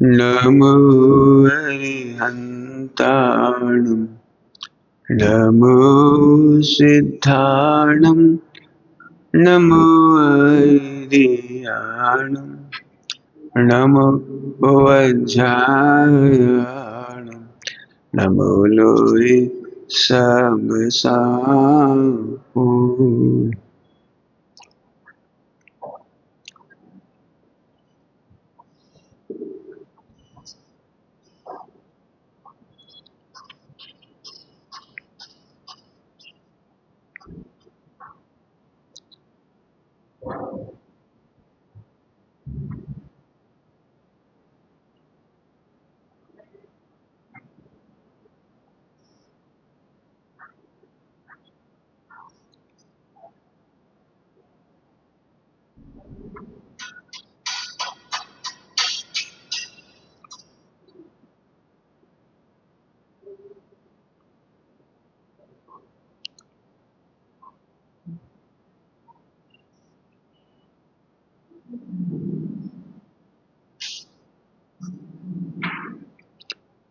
नमो अरिहन्ताणं नमो सिद्धाणं नमो अरियाणं नमो वज्रायाणं नमो लोये सबसाहु।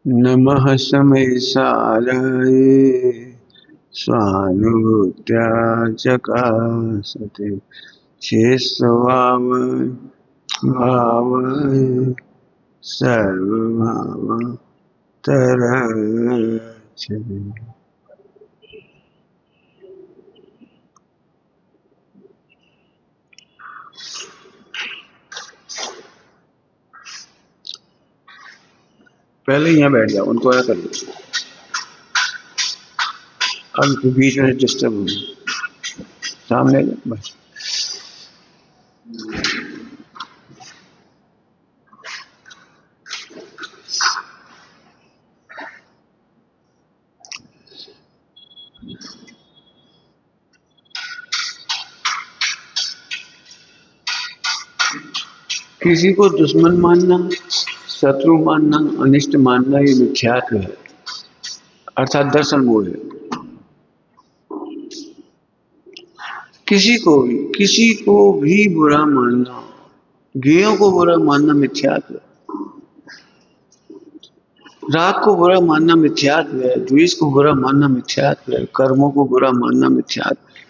नमः समयसाराय स्वानुभूत्या चकासते शेषवावय भावाय सर्वभावतरच्छते। पहले यहाँ बैठ जाओ, उनको क्या कर लो, अब बीच में डिस्टर्ब हो सामने बस। किसी को दुश्मन मानना, शत्रु मानना, अनिष्ट मानना ये मिथ्यात्व है, अर्थात दर्शन मोह है। किसी को भी बुरा मानना, ज्ञेयों को बुरा मानना मिथ्यात्व है। राग को बुरा मानना मिथ्यात्व है, द्वेष को बुरा मानना मिथ्यात्व है, कर्मों को बुरा मानना मिथ्यात्व है,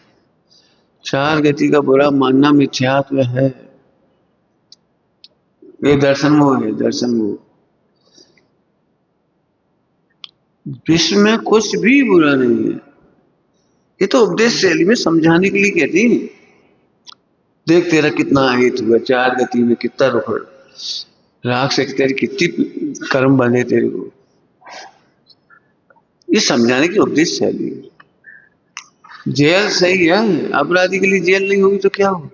चार गति का बुरा मानना मिथ्यात्व है। ये दर्शन मोह है, दर्शन मोह। विश्व में कुछ भी बुरा नहीं है। ये तो उपदेश शैली में समझाने के लिए कहती है। देख तेरा कितना अहित हुआ, चार गति में कितना रुखड़, राग से तेरी कितनी कर्म बने तेरे को, ये समझाने की उपदेश शैली है। जेल सही है, अपराधी के लिए जेल नहीं होगी तो क्या होगा?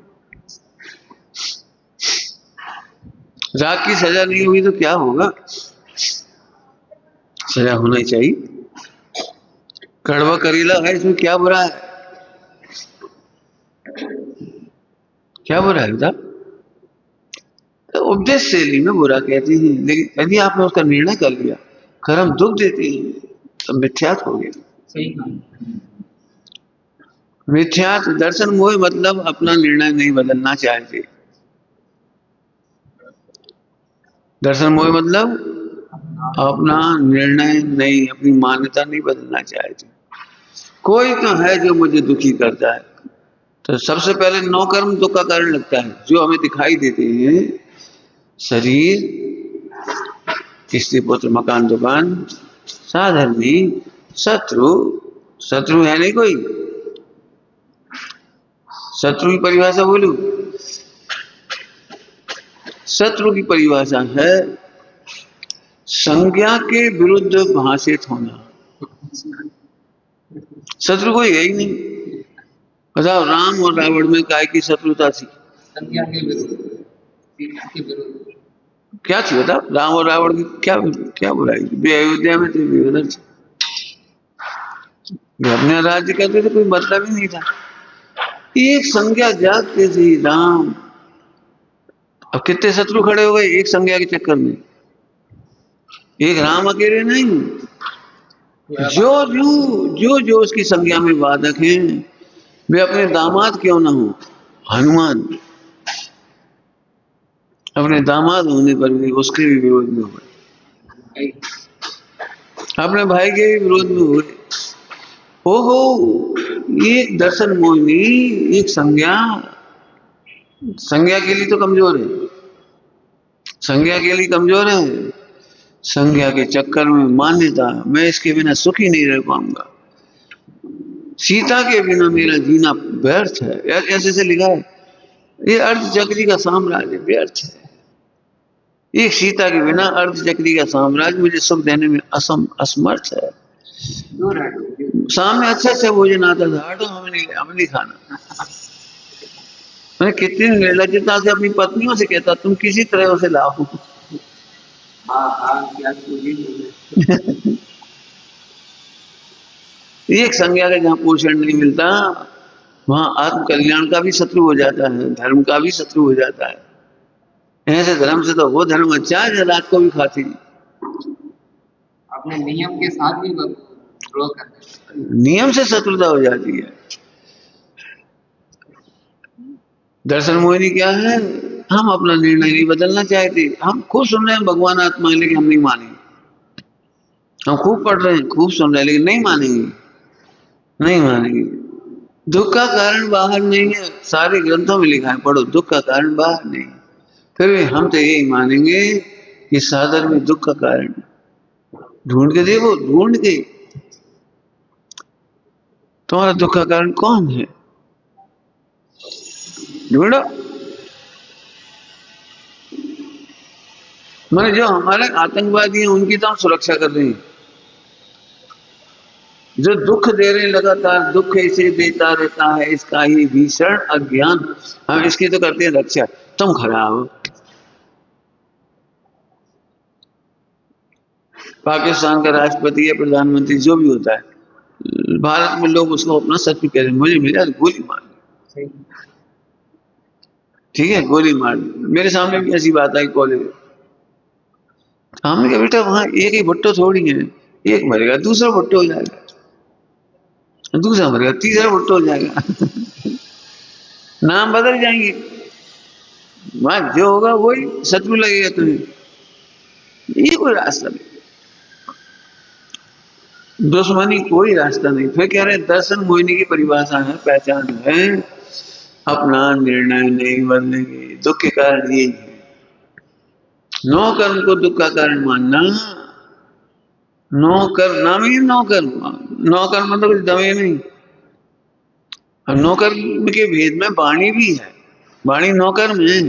राग की सजा नहीं होगी तो क्या होगा? सजा होना ही चाहिए। कड़वा करेला है, इसमें क्या बुरा है? क्या बुरा है बता? तो उपदेश शैली में बुरा कहती है, लेकिन यदि आपने उसका निर्णय कर लिया, कर्म दुख देती है, तो मिथ्यात्व हो गया। मिथ्यात्व दर्शन मोह मतलब अपना निर्णय नहीं बदलना चाहते। दर्शन मोह मतलब अपना निर्णय नहीं, अपनी मान्यता नहीं बदलना चाहते। कोई तो है जो मुझे दुखी करता है, तो सबसे पहले नौ कर्म दुख का कारण लगता है, जो हमें दिखाई देते हैं। शरीर, स्त्री पुत्र मकान दुकान, साधर्मी, शत्रु। शत्रु है नहीं कोई। शत्रु की परिभाषा बोलूं? शत्रु की परिभाषा है संज्ञा के विरुद्ध भाषित होना। शत्रु कोई है ही नहीं। बताओ, राम और रावण में काय की शत्रुता थी? संज्ञा के विरुद्ध। क्या थी बताओ? राम और रावण की क्या क्या बुराई थी? वे अयोध्या में थे, वे उधर थे, वे अपने राज्य करते थे, कोई मतलब ही नहीं था। एक संज्ञा जागते थे राम। अब कितने शत्रु खड़े हो गए एक संज्ञा के चक्कर में। एक राम अकेले नहीं, जो उसकी संज्ञा में बाधक हैं, वे अपने दामाद क्यों ना हो, हनुमान। अपने दामाद होने पर भी उसके भी विरोध में हुए, अपने भाई के भी विरोध में हुए। ओहो, एक दर्शन मोहिनी, एक संज्ञा, संज्ञा के लिए तो कमजोर है, संज्ञा के लिए कमजोर है। संज्ञा के चक्कर में मान्यता, मैं इसके बिना सुखी नहीं रह पाऊंगा, सीता के बिना मेरा जीना व्यर्थ है, ऐसे से लिखा है। ये अर्धचक्री का साम्राज्य व्यर्थ है, एक सीता के बिना अर्धचक्री का साम्राज्य मुझे सुख देने में असमर्थ है। सामने अच्छा अच्छा भोजन आता था, हटो हमें नहीं खाना। मैं कितनी निर्लज्जता से अपनी पत्नियों से कहता, तुम किसी तरह उसे लाओ। एक संज्ञा का जहाँ पोषण नहीं मिलता, वहां आत्म कल्याण का भी शत्रु हो जाता है, धर्म का भी शत्रु हो जाता है। ऐसे धर्म से तो वो धर्म अच्छा है जो रात को भी खाती, अपने नियम के साथ भी विरोध करते हैं, नियम से शत्रुता हो जाती है। दर्शन मोहिनी क्या है, हम अपना निर्णय नहीं बदलना चाहते। हम खूब सुन रहे हैं भगवान आत्मा, लेकिन हम नहीं मानेंगे। हम खूब पढ़ रहे हैं, खूब सुन रहे हैं, लेकिन नहीं मानेंगे, नहीं मानेंगे। दुख का कारण बाहर नहीं है, सारे ग्रंथों में लिखा है, पढ़ो, दुख का कारण बाहर नहीं। फिर भी हम तो यही मानेंगे कि साधन में दुख का कारण, ढूंढ के देखो, ढूंढ के, तुम्हारा दुख का कारण कौन है, ढूंढो। मैंने जो हमारे आतंकवादी हैं उनकी तो हम सुरक्षा कर रहे हैं, जो दुख दे रहे हैं लगातार, दुख ऐसे देता रहता है, इसका ही भीषण अज्ञान, हम इसकी तो करते हैं रक्षा। तुम खराब हो। पाकिस्तान का राष्ट्रपति या प्रधानमंत्री जो भी होता है, भारत में लोग उसको अपना सत्य कह रहे हैं, मुझे मिला गोली मार, ठीक है, गोली मार। मेरे सामने भी ऐसी बात आई कॉलेज में, हमने कहा बेटा वहां एक ही भुट्टो थोड़ी है, एक मरेगा दूसरा भुट्टो हो जाएगा, दूसरा मरेगा तीसरा भुट्टो हो जाएगा। नाम बदल जाएंगे, वहां जो होगा वही शत्रु लगेगा तुम्हें। ये कोई रास्ता नहीं, दुश्मनी कोई रास्ता नहीं। फिर कह रहे हैं दर्शन मोहिनी की परिभाषा है, पहचान है, अपना निर्णय नहीं बदलेंगे, दुख के कारण यही है। नो कर्म को दुख का कारण मानना, नो कर्म नाम ही नो कर्म, नो कर्म मतलब कुछ दमे नहीं। नो कर्म के भेद में वाणी भी है, वाणी नो कर्म है,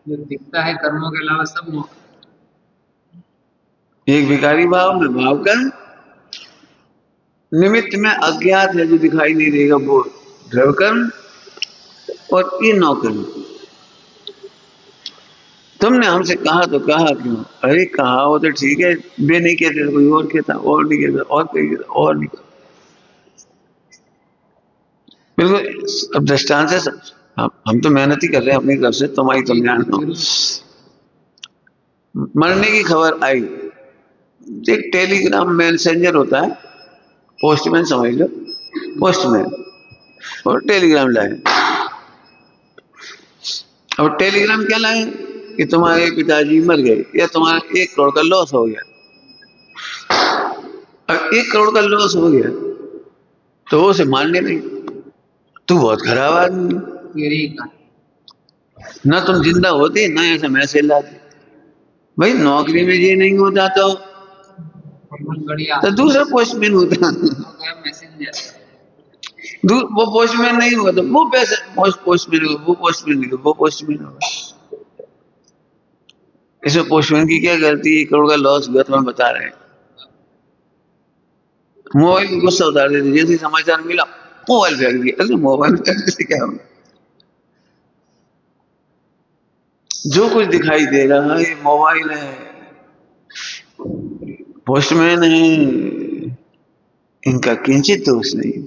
जो दिखता है कर्मों के अलावा सब नो। एक विकारी भाव में भाव कर्म, निमित्त में अज्ञात है जो दिखाई नहीं देगा वो ध्रुव कर्म, और ये नौ कर्म। तुमने हमसे कहा तो कहा क्यों, अरे कहा हो तो ठीक है, वे नहीं कहते तो कोई और कहता, और नहीं कहता और कोई कहता, और नहीं कहता। बिल्कुल, अब दृष्टांत से हम तो मेहनत ही कर रहे हैं अपनी तरफ से, तुम्हारी तुम जान लो। मरने की खबर आई, एक टेलीग्राम मैसेंजर होता है, पोस्टमैन समझ लो, पोस्टमैन, और टेलीग्राम लाए। और टेलीग्राम क्या लाए कि तुम्हारे पिताजी मर गए, या तुम्हारा 1 करोड़ का लॉस हो गया। अब 1 करोड़ का लॉस हो गया तो उसे मारने नहीं, तू बहुत खराब आदमी, ना तुम जिंदा होते ना ऐसा मैसेज लाते। भाई नौकरी में ये नहीं होता तो दूसरा पोस्टमैन होता, वो पोस्टमैन नहीं होगा तो वो पैसे पोस्टमैन होगा, वो पोस्टमैन नहीं, वो पोस्टमैन होगा। इसमें पोस्टमैन की क्या गलती, 1 करोड़ का लॉस हुआ तुम्हें बता रहे हैं। मोबाइल में गुस्सा उतार देते, जैसे समाचार मिला मोबाइल फेंक दिया, अरे मोबाइल फेंकने से क्या होगा, जो कुछ दिखाई दे रहा है ये मोबाइल है, पोस्टमैन है, इनका किंचित दोष नहीं।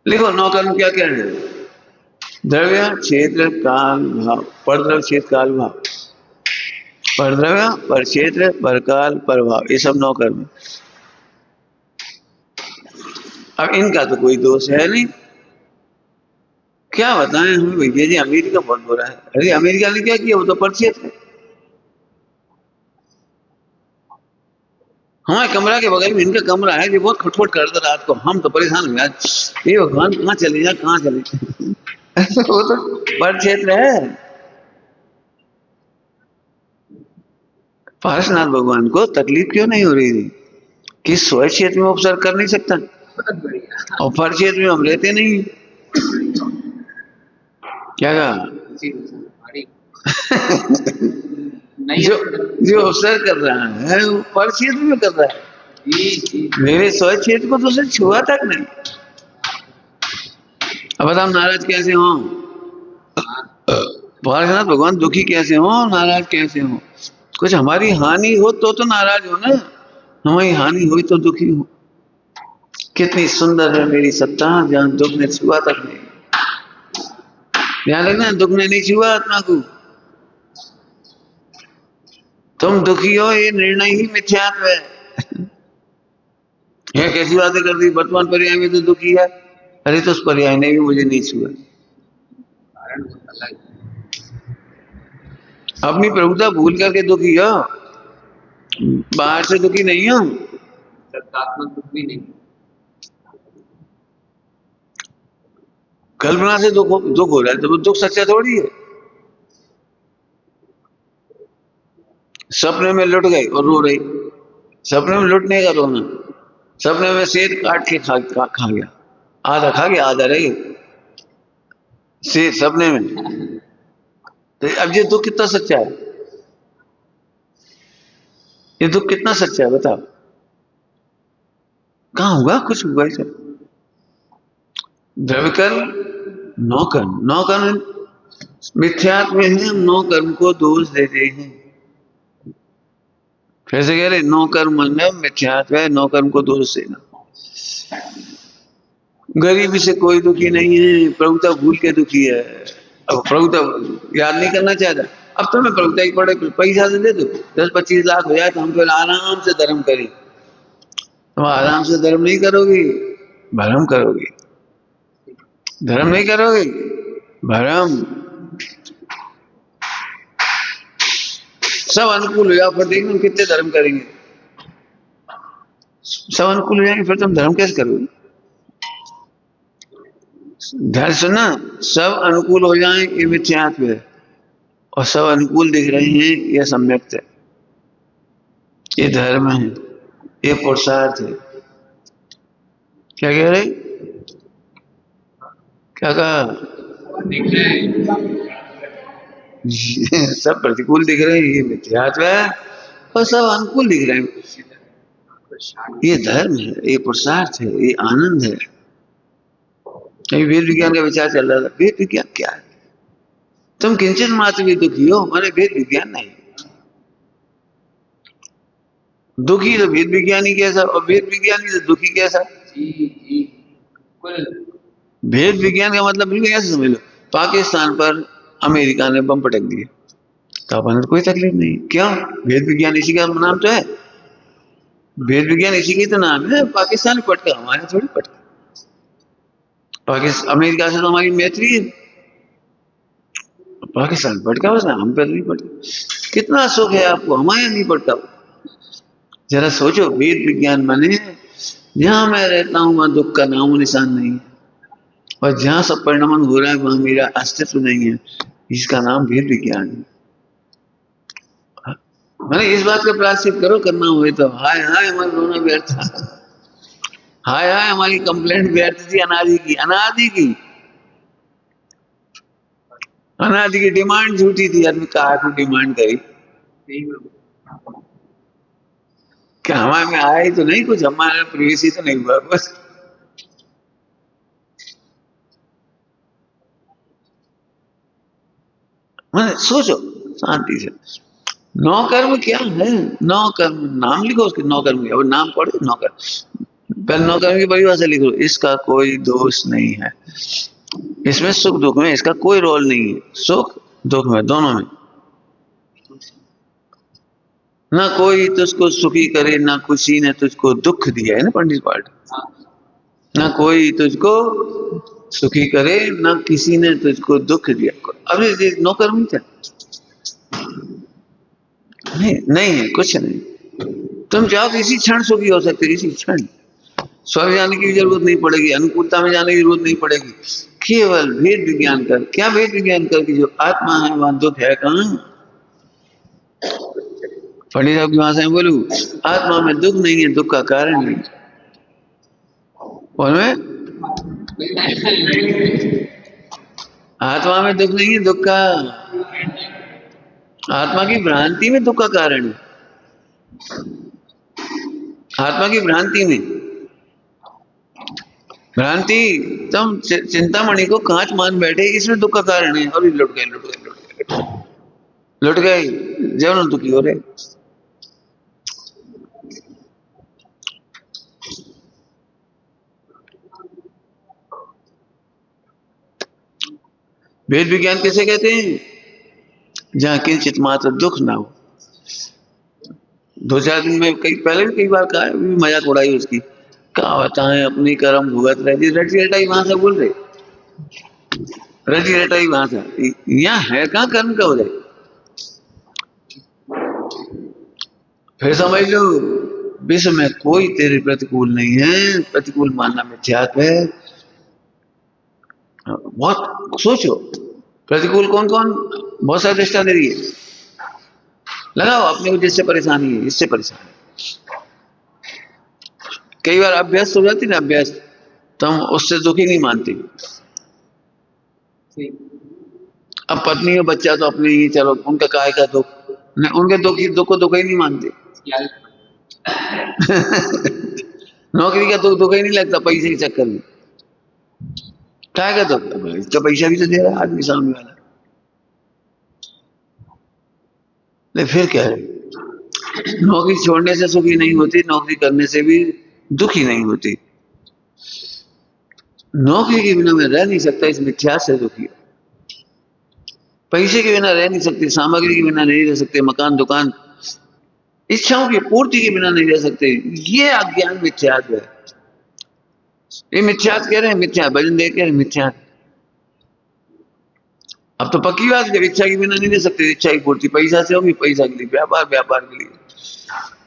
लिखो नौकर्म क्या क्या है, द्रव्य क्षेत्र काल भाव, परद्रव्य क्षेत्र काल भाव, परद्रव्य पर क्षेत्र पर काल पर भाव, ये सब नौकर्म। अब इनका तो कोई दोष है नहीं क्या बताएं हमें भैया जी, अमेरिका बहुत बुरा है। अरे अमेरिका ने क्या किया, वो तो परचेत है। हमारे कमरा के बगल में इनका कमरा है, ये बहुत खटखट करता रात को, हम तो परेशान हो गए, ये भगवान कहाँ चले जाए, कहाँ चले जाए। वो तो पर क्षेत्र है। पारसनाथ भगवान को तकलीफ क्यों नहीं हो रही थी कि स्व क्षेत्र में उपसर्ग कर नहीं सकता, बहुत बढ़िया। और पर क्षेत्र में हम रहते नहीं। क्या कहा? जी हमारी नहीं जो है। जो उपसर्ग कर रहा है वो पर क्षेत्र में कर रहा है, जी जी मेरे स्व क्षेत्र को तो उसे छुआ तक नहीं। अब बताओ नाराज कैसे हो? हाँ, पारसनाथ भगवान दुखी कैसे हो, नाराज कैसे हो? कुछ हमारी हानि हो तो नाराज हो ना, हमारी हानि हुई तो दुखी हो। कितनी सुंदर है मेरी सत्ता, जहां दुख ने छुआ तक नहीं। ध्यान रखना, दुख ने नहीं छुआ आत्मा को। तुम दुखी हो, ये निर्णय ही मिथ्यात्व है। यह कैसी बातें कर दी, वर्तमान पर्याय में तो दुखी है। अरे तो उस पर्याय ने भी मुझे नहीं छुआ। कारण बहुत अलग है। अपनी प्रभुता भूल करके दुखी हो, बाहर से दुखी नहीं हो। सत्तात्मक दुख भी नहीं। कल्पना से दुख हो रहा है तो वो दुख सच्चा थोड़ी है। सपने में लुट गई और रो रही, सपने में लुटने का रोना। सपने में शेर काट के खा गया, आधा खा गया आधा रह गया शेर सपने में। तो अब ये दुख कितना सच्चा है, ये दुख कितना सच्चा है बताओ। कहाँ हुआ कुछ हुआ ऐसा? द्रव्य कर्म नौ कर्म, नौ कर्म मिथ्यात्व में है, हम नौ कर्म को दोष देते हैं। फिर से कह रहे नौ कर्म में मिथ्यात्व है, नौ कर्म को दोष देना। गरीबी से कोई दुखी नहीं है, प्रभुता भूल के दुखी है। अब प्रभुता याद नहीं करना चाहता, अब तो मैं प्रभुता ही पड़े पैसा से दे दो, 10-25 लाख हो जाए तो हम फिर आराम से धर्म करें। तुम आराम से धर्म नहीं करोगे, भरम करोगे। धर्म नहीं करोगे, भरम। सब अनुकूल हो जाओ फिर देखना हम कितने धर्म करेंगे। सब अनुकूल हो जाएंगे फिर तुम धर्म कैसे करोगे? ध्यान सुनना, सब अनुकूल हो जाए ये मिथ्यात्व है, और सब अनुकूल दिख रहे हैं यह सम्यक्त है, ये धर्म है, ये पुरुषार्थ है। क्या कह रहे, क्या कहा? दिख रहे हैं। सब प्रतिकूल दिख रहे हैं ये मिथ्यात्व है, और सब अनुकूल दिख रहे हैं ये धर्म है, ये पुरुषार्थ है, ये आनंद है। अभी वेद विज्ञान का विचार चल रहा था, वेद विज्ञान क्या है? तुम किंचित मात्र भी दुखी हो, माने वेद विज्ञान नहीं। दुखी तो वेद विज्ञानी कैसा, और वेद विज्ञानी तो दुखी कैसा? जी जी बिल्कुल। वेद विज्ञान का मतलब बिल्कुल ऐसे समझ लो, पाकिस्तान पर अमेरिका ने बम पटक दिए तो अपन कोई तकलीफ नहीं, क्यों? वेद विज्ञान इसी का नाम तो है, वेद विज्ञान इसी का तो नाम है। पाकिस्तान पटका, हमारे थोड़ी पटका। पाकिस्तान अमेरिका से तो हमारी मैत्री है, पाकिस्तान पटका बस ना, हम पर नहीं पटका। कितना सुख है आपको, हमारे नहीं पटका। जरा सोचो, वेद विज्ञान माने जहां मैं रहता हूं वहां दुख का नामो निशान नहीं है, और जहां सब परिणाम हो रहा है वहां मेरा अस्तित्व नहीं है, इसका नाम वेद विज्ञान है। मैंने इस बात का प्रायश्चित करो, करना हुए तो। हाय हाय हमारा रोना व्यर्थ था, हाय हाय हमारी कंप्लेंट व्यर्थ थी, अनादि की, अनादि की, अनादि की डिमांड झूठी थी। आदमी कहा की डिमांड करी, क्या हमारे में आया ही तो नहीं कुछ, हमारे प्रवेश ही तो नहीं हुआ बस। मैंने सोचो शांति से, नौ कर्म क्या है? नौ कर्म नाम लिखो उसके, नौ कर्म अब नाम पढ़े, नौ कर्म। पहले नौ कर्म की परिभाषा लिखो, इसका कोई दोष नहीं है, इसमें सुख दुख में इसका कोई रोल नहीं है, सुख दुख में दोनों में। ना कोई तुझको सुखी करे, ना खुशी ने तुझको दुख दिया है ना पंडित पाठ। ना कोई तुझको सुखी करे ना किसी ने तुझको दुख दिया। अरे ये नौकर्मी था, नहीं नहीं है, कुछ नहीं। तुम चाहो तो इसी क्षण सुखी हो सकते, इसी क्षण। स्वर्ग जाने की जरूरत नहीं पड़ेगी, अनुकूलता में जाने की जरूरत नहीं पड़ेगी। केवल भेद विज्ञान कर, क्या भेद विज्ञान कर कि जो आत्मा है वहां दुख है कहाँ। पंडित साहब की भाषा में बोलू, आत्मा में दुख नहीं है, दुख का कारण नहीं। और में आत्मा में दुख नहीं है, दुख का, आत्मा की भ्रांति में दुख का कारण है। आत्मा की भ्रांति में, भ्रांति, तुम चिंतामणि को कांच मान बैठे, इसमें दुख का कारण है। और लुट गए, लुट गए, लुट गए, लुट गए, जब दुखी हो रहे। वेद विज्ञान किसे कहते हैं? जहां किंचित मात्र दुख ना हो। दो चार दिन में पहले भी कई बार कहा है, भी मजाक उड़ाई उसकी, क्या होता है अपनी कर्म भुगत रहे, रटी रटाई भाषा बोल रहे, रटी रटाई भाषा। यहाँ है कहाँ कर्म का उदय। फिर समझ लो, विश्व में कोई तेरे प्रतिकूल नहीं है, प्रतिकूल मानना मिथ्यात्व है। बहुत सोचो, प्रतिकूल कौन कौन, बहुत सारे दृष्टा दे रही है, लगाओ अपने को जिससे परेशानी है, इससे परेशानी। कई बार अभ्यस्त हो जाती ना, अभ्यस्त, तो हम उससे दुखी नहीं मानते। अब पत्नी और बच्चा तो अपने ही, चलो उनका काय का दुख, उनके दुख को दुख ही नहीं मानते। नौकरी का दुख ही नहीं लगता, पैसे के चक्कर में काय का दुख, इसका पैसा भी तो दे रहा है आदमी सामने वाला। लेकिन फिर क्या है, नौकरी छोड़ने से सुखी नहीं होती, नौकरी करने से भी दुखी नहीं होती। नौकरी के बिना मैं रह नहीं सकता, इस मिथ्या से दुखी है। पैसे के बिना रह नहीं सकते, सामग्री के बिना नहीं रह सकते, मकान दुकान इच्छाओं की पूर्ति के बिना नहीं रह सकते। ये अज्ञान मिथ्यात्व है। ये मिथ्यात्व कह रहे हैं, मिथ्या भजन दे के मिथ्या। अब तो पक्की बात है, इच्छा के बिना नहीं रह सकते, इच्छा की पूर्ति पैसा से होगी, पैसा के लिए व्यापार, व्यापार के लिए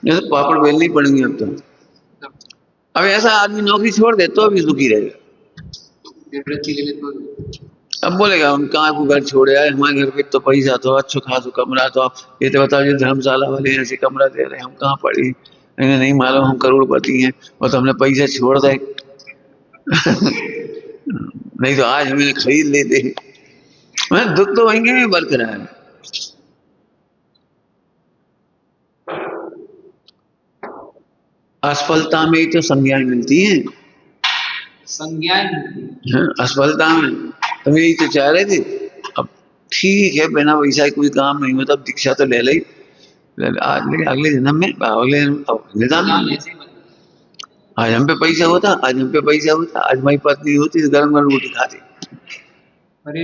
जैसे पापड़ बेलनी पड़ेंगे। अब तो अब ऐसा आदमी नौकरी छोड़ दे तो भी दुखी रहेगा। अब बोलेगा हम कहाँ को घर छोड़े आए, हमारे घर पे तो पैसा तो अच्छा खासा कमरा, तो आप ये तो बताओ, जो धर्मशाला वाले ऐसे कमरा दे रहे हैं, हम कहाँ पड़ी, इन्हें नहीं मालूम हम करोड़पति हैं और तो हमने पैसा छोड़ दे। नहीं तो आज हमें खरीद लेते। मैं दुख तो वहीं में बरकरार है। असफलता में ही तो संज्ञाएं मिलती हैं, संज्ञाएं असफलता में। तुम यही तो चाह रहे थे। अब ठीक है, बिना पैसा कोई काम नहीं होता, अब दीक्षा तो ले ली, अगले जन्म में, अगले निदान में आज हम पे पैसा होता, आज हम पे पैसा होता, आज हमारी पत्नी होती तो गरम गरम रोटी खाती। अरे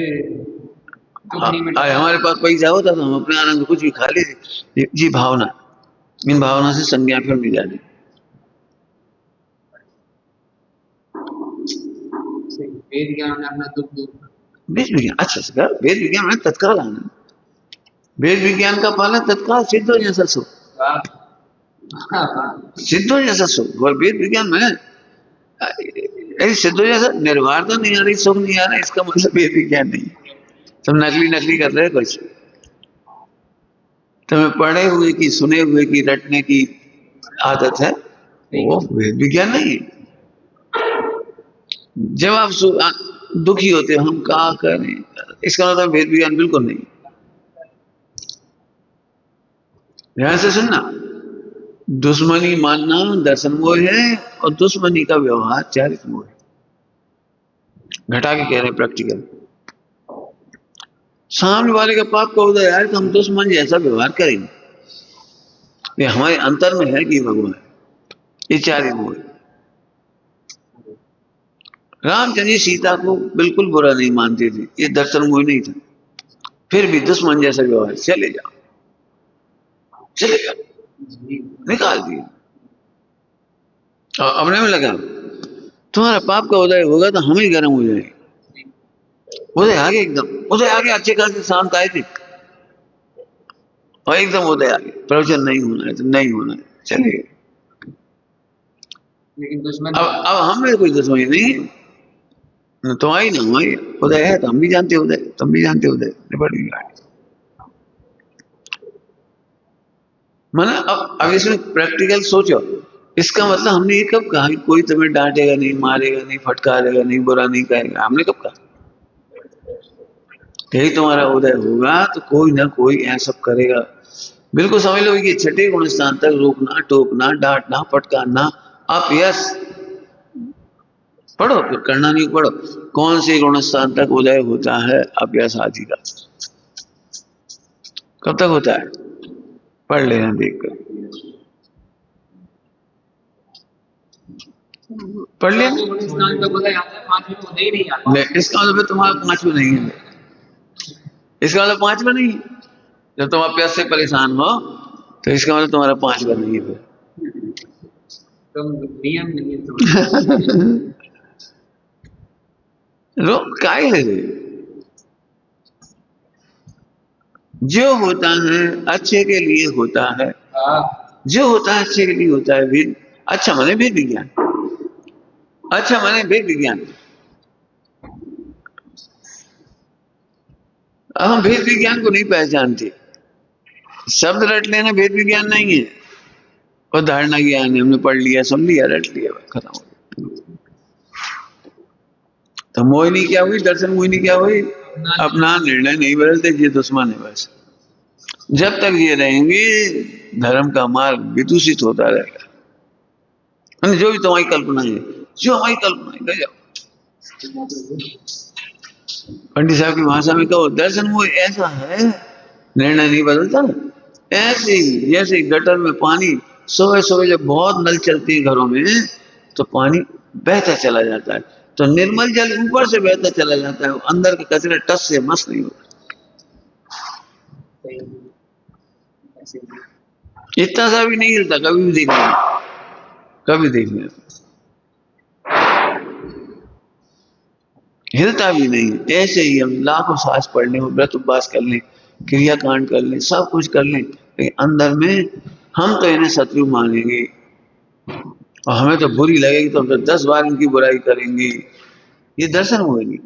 आज हमारे पास पैसा होता तो हम अपने आनंद कुछ भी खा लेते। जी भावना, इन भावना से संज्ञा फिर मिल जाती। वेद ज्ञान अपना दुख दूर, वेद विज्ञान अच्छा से कर, वेद विज्ञान में तत्काल आनंद, वेद विज्ञान का पालन तत्काल सिद्ध हो जैसा सुख, सिद्ध हो जैसा सुख। और वेद विज्ञान में सिद्ध हो जैसा निर्वाणता नहीं आ रही, सुख नहीं आ रहा, इसका मतलब वेद विज्ञान नहीं। सब नकली नकली कर रहे कुछ। तुम्हें पढ़े हुए की, सुने हुए की, रटने की आदत है, वो वेद विज्ञान नहीं है। जब आप दुखी होते हो, हम क्या करें, इसका मतलब वेद विज्ञान बिल्कुल नहीं। ध्यान से सुनना, दुश्मनी मानना दर्शन मोह है, और दुश्मनी का व्यवहार चारित मोह है। घटा के कह रहे हैं प्रैक्टिकल। सामने वाले का पाप का उदय आए तो हम दुश्मन जैसा व्यवहार करेंगे, ये हमारे अंतर में है कि भगवान, ये चारित मोह है। रामचंद्र जी सीता को बिल्कुल बुरा नहीं मानते थे, ये दर्शन मोह नहीं था, फिर भी दुश्मन जैसा व्यवहार, चले जाओ चले जाओ, निकाल दिए। और अपने में लगा तुम्हारा पाप का उदय होगा तो हम ही गर्म हो जाएंगे, उदय आ गया, एकदम उदय आ गया, अच्छे खासे शांत आए थे और एकदम उदय आ गया, प्रवचन नहीं होना है तो नहीं होना है, चले गए। लेकिन दुश्मन अब हमें कोई दुश्मनी नहीं है, न तुम्हारी ना हमारी, उदय है तो हम भी जानते उदय, तुम भी जानते उदय, निपट गई बात। माना अब इसमें प्रैक्टिकल सोचो, इसका मतलब हमने ये कब कहा कि कोई तुम्हें डांटेगा नहीं, मारेगा नहीं, फटकारेगा नहीं, बुरा नहीं कहेगा, हमने कब कहा? यही तुम्हारा उदय होगा तो कोई ना कोई ऐसा करेगा। बिल्कुल समझ लो कि छठे गुण स्थान तक रोकना, टोकना, डांटना, फटकारना, अपयश, पढ़ो फिर करना नहीं, पढ़ो कौन से गुण स्थान तक उदय होता है अपयश आदि का, कब तक होता है, पढ़ लेना देख कर, पढ़ लेना। स्नान तक उदय आता है, 5 में उदय ही नहीं आता। इसका मतलब तुम्हारा पांचवा नहीं है, इसका मतलब पांचवा नहीं है। जब तुम अपयश से परेशान हो तो इसका मतलब तुम्हारा पांचवा नहीं है फिर। तुम नियम नहीं है तो रो काय है रे? जो होता है अच्छे के लिए होता है, जो होता है अच्छे के लिए होता है। वेद अच्छा माने वेद विज्ञान, अच्छा माने वेद विज्ञान। अब हम वेद विज्ञान को नहीं पहचानते, शब्द रट लेना वेद विज्ञान नहीं है, और धारणा ज्ञान है, हमने पढ़ लिया, समझ लिया, रट लिया, खत्म हो गया। तो मोहिनी क्या हुई, दर्शन मोहिनी क्या हुई, अपना निर्णय नहीं बदलते, ये दुश्मन है बस। जब तक ये रहेंगे धर्म का मार्ग विदूषित होता रहेगा। जो भी तुम्हारी कल्पना है, जो हमारी कल्पना है, गजब। पंडित साहब की भाषा में कहो, दर्शन वो ऐसा है, निर्णय नहीं बदलता ना। ऐसे ही जैसे गटर में पानी, सुबह सुबह जब बहुत नल चलती है घरों में तो पानी बहता चला जाता है, तो निर्मल जल ऊपर से बहता चला जाता है, अंदर के कचरे टस से मस नहीं होता। इतना सा भी नहीं हिलता, कभी भी देखना, कभी देखना, हिलता भी नहीं। ऐसे ही हम लाखों सांस पढ़ लें, व्रत उपवास कर लें, क्रियाकांड कर लें, सब कुछ कर लें, लेकिन अंदर में हम तो इन्हें शत्रु मानेंगे और हमें तो बुरी लगेगी, तो हम तो 10 बार इनकी बुराई करेंगे। ये दर्शन होगी।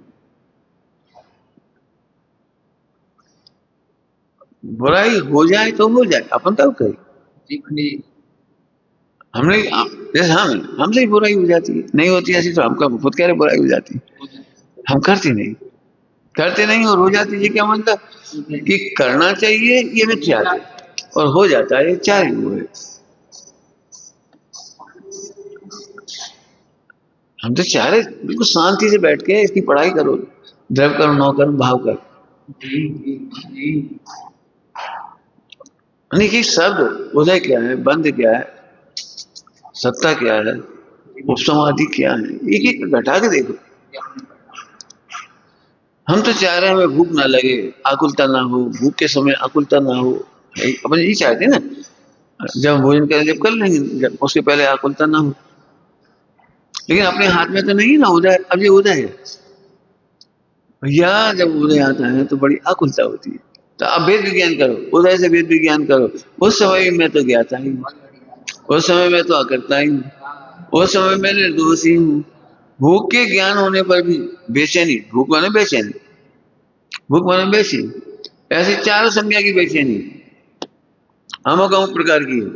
बुराई हो जाए तो हो जाए, अपन कब करें? हमने जैसे हमसे ही बुराई हो जाती है, नहीं होती ऐसी तो हमका खुद कह रहे बुराई हो जाती है, हम करते नहीं, करते नहीं और हो जाती है। क्या मतलब कि करना चाहिए ये मिथ्या है और हो जाता है, चार ही वो है। हम तो चाह रहे बिल्कुल शांति से बैठ के इसकी पढ़ाई करो, द्रव करो, नौ करो, भाव करो। कि शब्द उदय क्या है, बंद क्या है, सत्ता क्या है, उपसमाधि क्या है, एक एक घटा के देखो। हम तो चाह रहे हैं हमें भूख ना लगे, आकुलता ना हो, भूख के समय आकुलता ना हो, अपन यही चाहते हैं ना। जब भोजन करें जब कर लेंगे, जब उसके पहले आकुलता ना हो, लेकिन अपने हाथ में तो नहीं ना उदय। अब ये उदय है भैया, जब उदय आता है तो बड़ी आकुलता होती है। तो अब वेद विज्ञान करो, उदय से वेद विज्ञान करो। उस समय मैं तो ज्ञाता ही हूँ, उस समय मैं तो अकर्ता ही हूँ, उस समय मैं निर्दोष ही हूँ। भूख के ज्ञान होने पर भी बेचैनी, भूख माने बेचैनी, भूख माने बेचैनी, ऐसी चारों संज्ञा की बेचैनी अमुक अमुक प्रकार की है।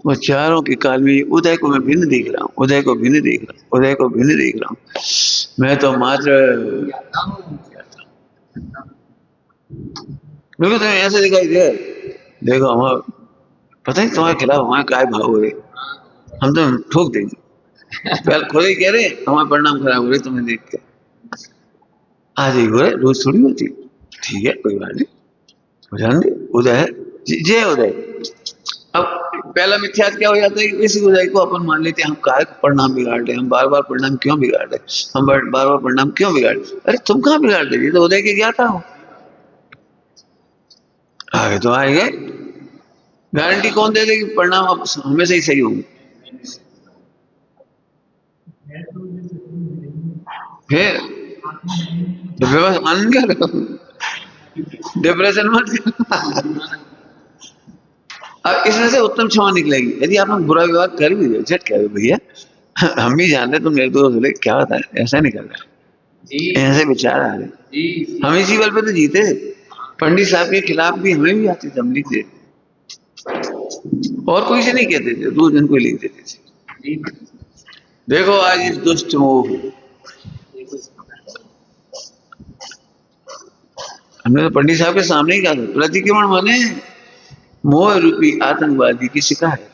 वो चारों के काल में उदय को मैं भिन्न देख रहा हूँ, उदय को भिन्न देख रहा हूँ, उदय को भिन्न देख रहा हूँ। मैं तो मात्र बिल्कुल तुम्हें ऐसे दिखाई दे, देखो हमारा पता नहीं तुम्हारे खिलाफ हमारे काय भाव हो रहे, हम तो ठोक देंगे। पहले खुद ही कह रहे हमारे परिणाम खराब हो रहे तुम्हें देख के, आज ही हो रहे, रोज थोड़ी होती। ठीक है कोई बात नहीं, ध्यान दे, उदय है, जय उदय। अब पहला मिथ्यात क्या हो जाता है, इसी उदय को अपन मान लेते हैं हम काय परिणाम बिगाड़ रहे, हम बार बार परिणाम क्यों बिगाड़ रहे, हम बार बार परिणाम क्यों बिगाड़ रहे। अरे तुम कहाँ बिगाड़ रहे, ये तो उदय के ज्ञाता हो, आगे तो आएंगे। गारंटी कौन दे देगी परिणाम अब हमेशा ही सही होंगे। फिर तो बस आनंद क्या करो, डिप्रेशन मत करो। अब इसमें से उत्तम क्षमा निकलेगी। यदि आपने बुरा व्यवहार कर भी दिया, झट कह भैया हम भी जानते तुम निर्दोष हो, क्या होता है ऐसा नहीं कर रहा, जी ऐसे विचार आ रहे। जी हम इसी बल पे तो जीते। पंडित साहब के खिलाफ भी हमें भी आते थे, हम लिखते और कोई से नहीं कहते थे, 2 दिन को लिख देते थे। जी। देखो आज इस दुष्ट मोह, हमने तो पंडित साहब के सामने ही कहा था, प्रतिक्रमण माने मोह रूपी आतंकवादी की शिकायत।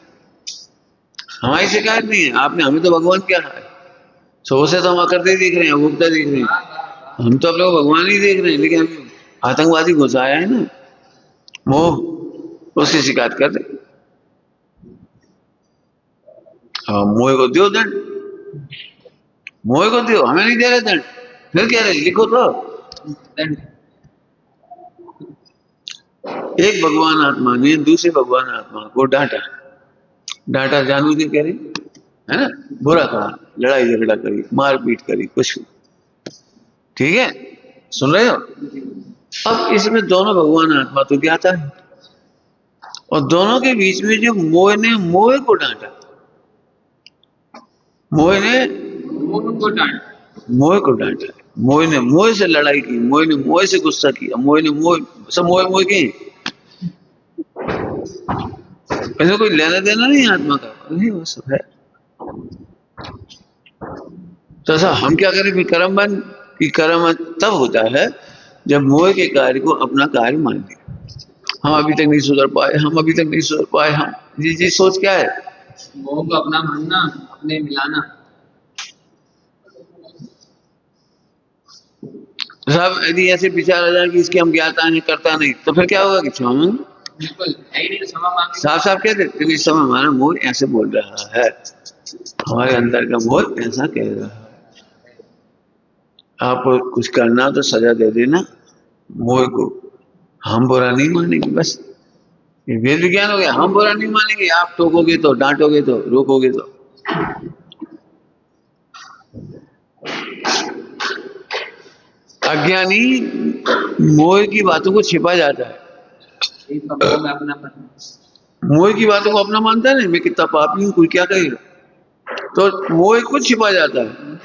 हमारी शिकायत नहीं है, आपने हमें तो भगवान क्या है, सो से तो हम अकड़ते देख रहे हैं, उगता देख रहे हैं, हम तो आप लोग भगवान ही देख रहे हैं, लेकिन हम आतंकवादी घुसाया है ना मोह, उसकी शिकायत कर रहे। हाँ, मोह को दो दंड, मोह को दो, हमें नहीं दे रहे दंड, फिर कह रहे लिखो तो। एक भगवान आत्मा ने दूसरे भगवान आत्मा को डांटा, डांटा जानू जी कह रही है ना, बुरा कहा, लड़ाई झगड़ा करी, मारपीट करी, कुछ भी, ठीक है, सुन रहे हो। अब इसमें दोनों भगवान आत्मा तो ज्ञाता है, और दोनों के बीच में जो मोह ने मोह को डांटा, मोह ने उनको डांट। मोह को डांटा, मोह ने मोह से लड़ाई की, मोह ने मोह से गुस्सा किया, मोह ने मोह, सब मोह मोह की, ऐसे कोई लेना देना नहीं आत्मा का, नहीं वो सब है। तो ऐसा हम क्या करें फिर, कर्म बन कि कर्म तब होता है जब मोह के कार्य को अपना कार्य मान लिया। हम अभी तक नहीं सुधर पाए, हम अभी तक नहीं सुधर पाए, हम जी सोच क्या है, मोह को अपना मानना, अपने मिलाना। सब यदि ऐसे विचार आ जाए कि इसके हम ज्ञाता नहीं करता नहीं, तो फिर क्या होगा कि क्षमा मांग, बिल्कुल है ही नहीं, तो क्षमा मांगे। साफ साफ कह देते कि इस समय हमारा मोह ऐसे बोल रहा है, हमारे अंदर का मोह ऐसा कह रहा है। आप कुछ करना तो सजा दे देना मोह को, हम बुरा नहीं मानेंगे, बस ये वेद विज्ञान हो गया। हम बुरा नहीं मानेंगे, आप टोकोगे तो, डांटोगे तो, रोकोगे तो। अज्ञानी मोह की बातों को छिपा जाता है, मोह में अपनापन। मोह की बातों को अपना मानता है ना, मैं कितना पापी हूं, कोई क्या कहेगा, तो मोह को छिपा जाता है,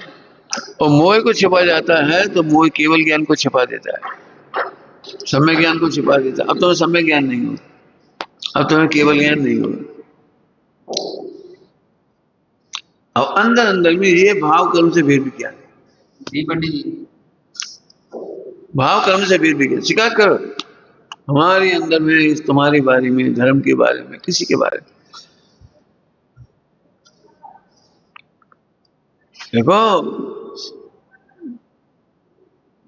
और मोह को छिपा जाता है तो मोह केवल ज्ञान को छिपा देता है, सम्यक ज्ञान को छिपा देता है। अब तुम्हें सम्यक ज्ञान नहीं हो, अब तुम्हें केवल ज्ञान नहीं होगा। अब अंदर अंदर में ये भाव कर्म से भेद ज्ञान, जी पंडित जी। भाव कर्म से भेद ज्ञान, शिकायत करो हमारे अंदर में, इस तुम्हारे बारे में, धर्म के बारे में, किसी के बारे में। देखो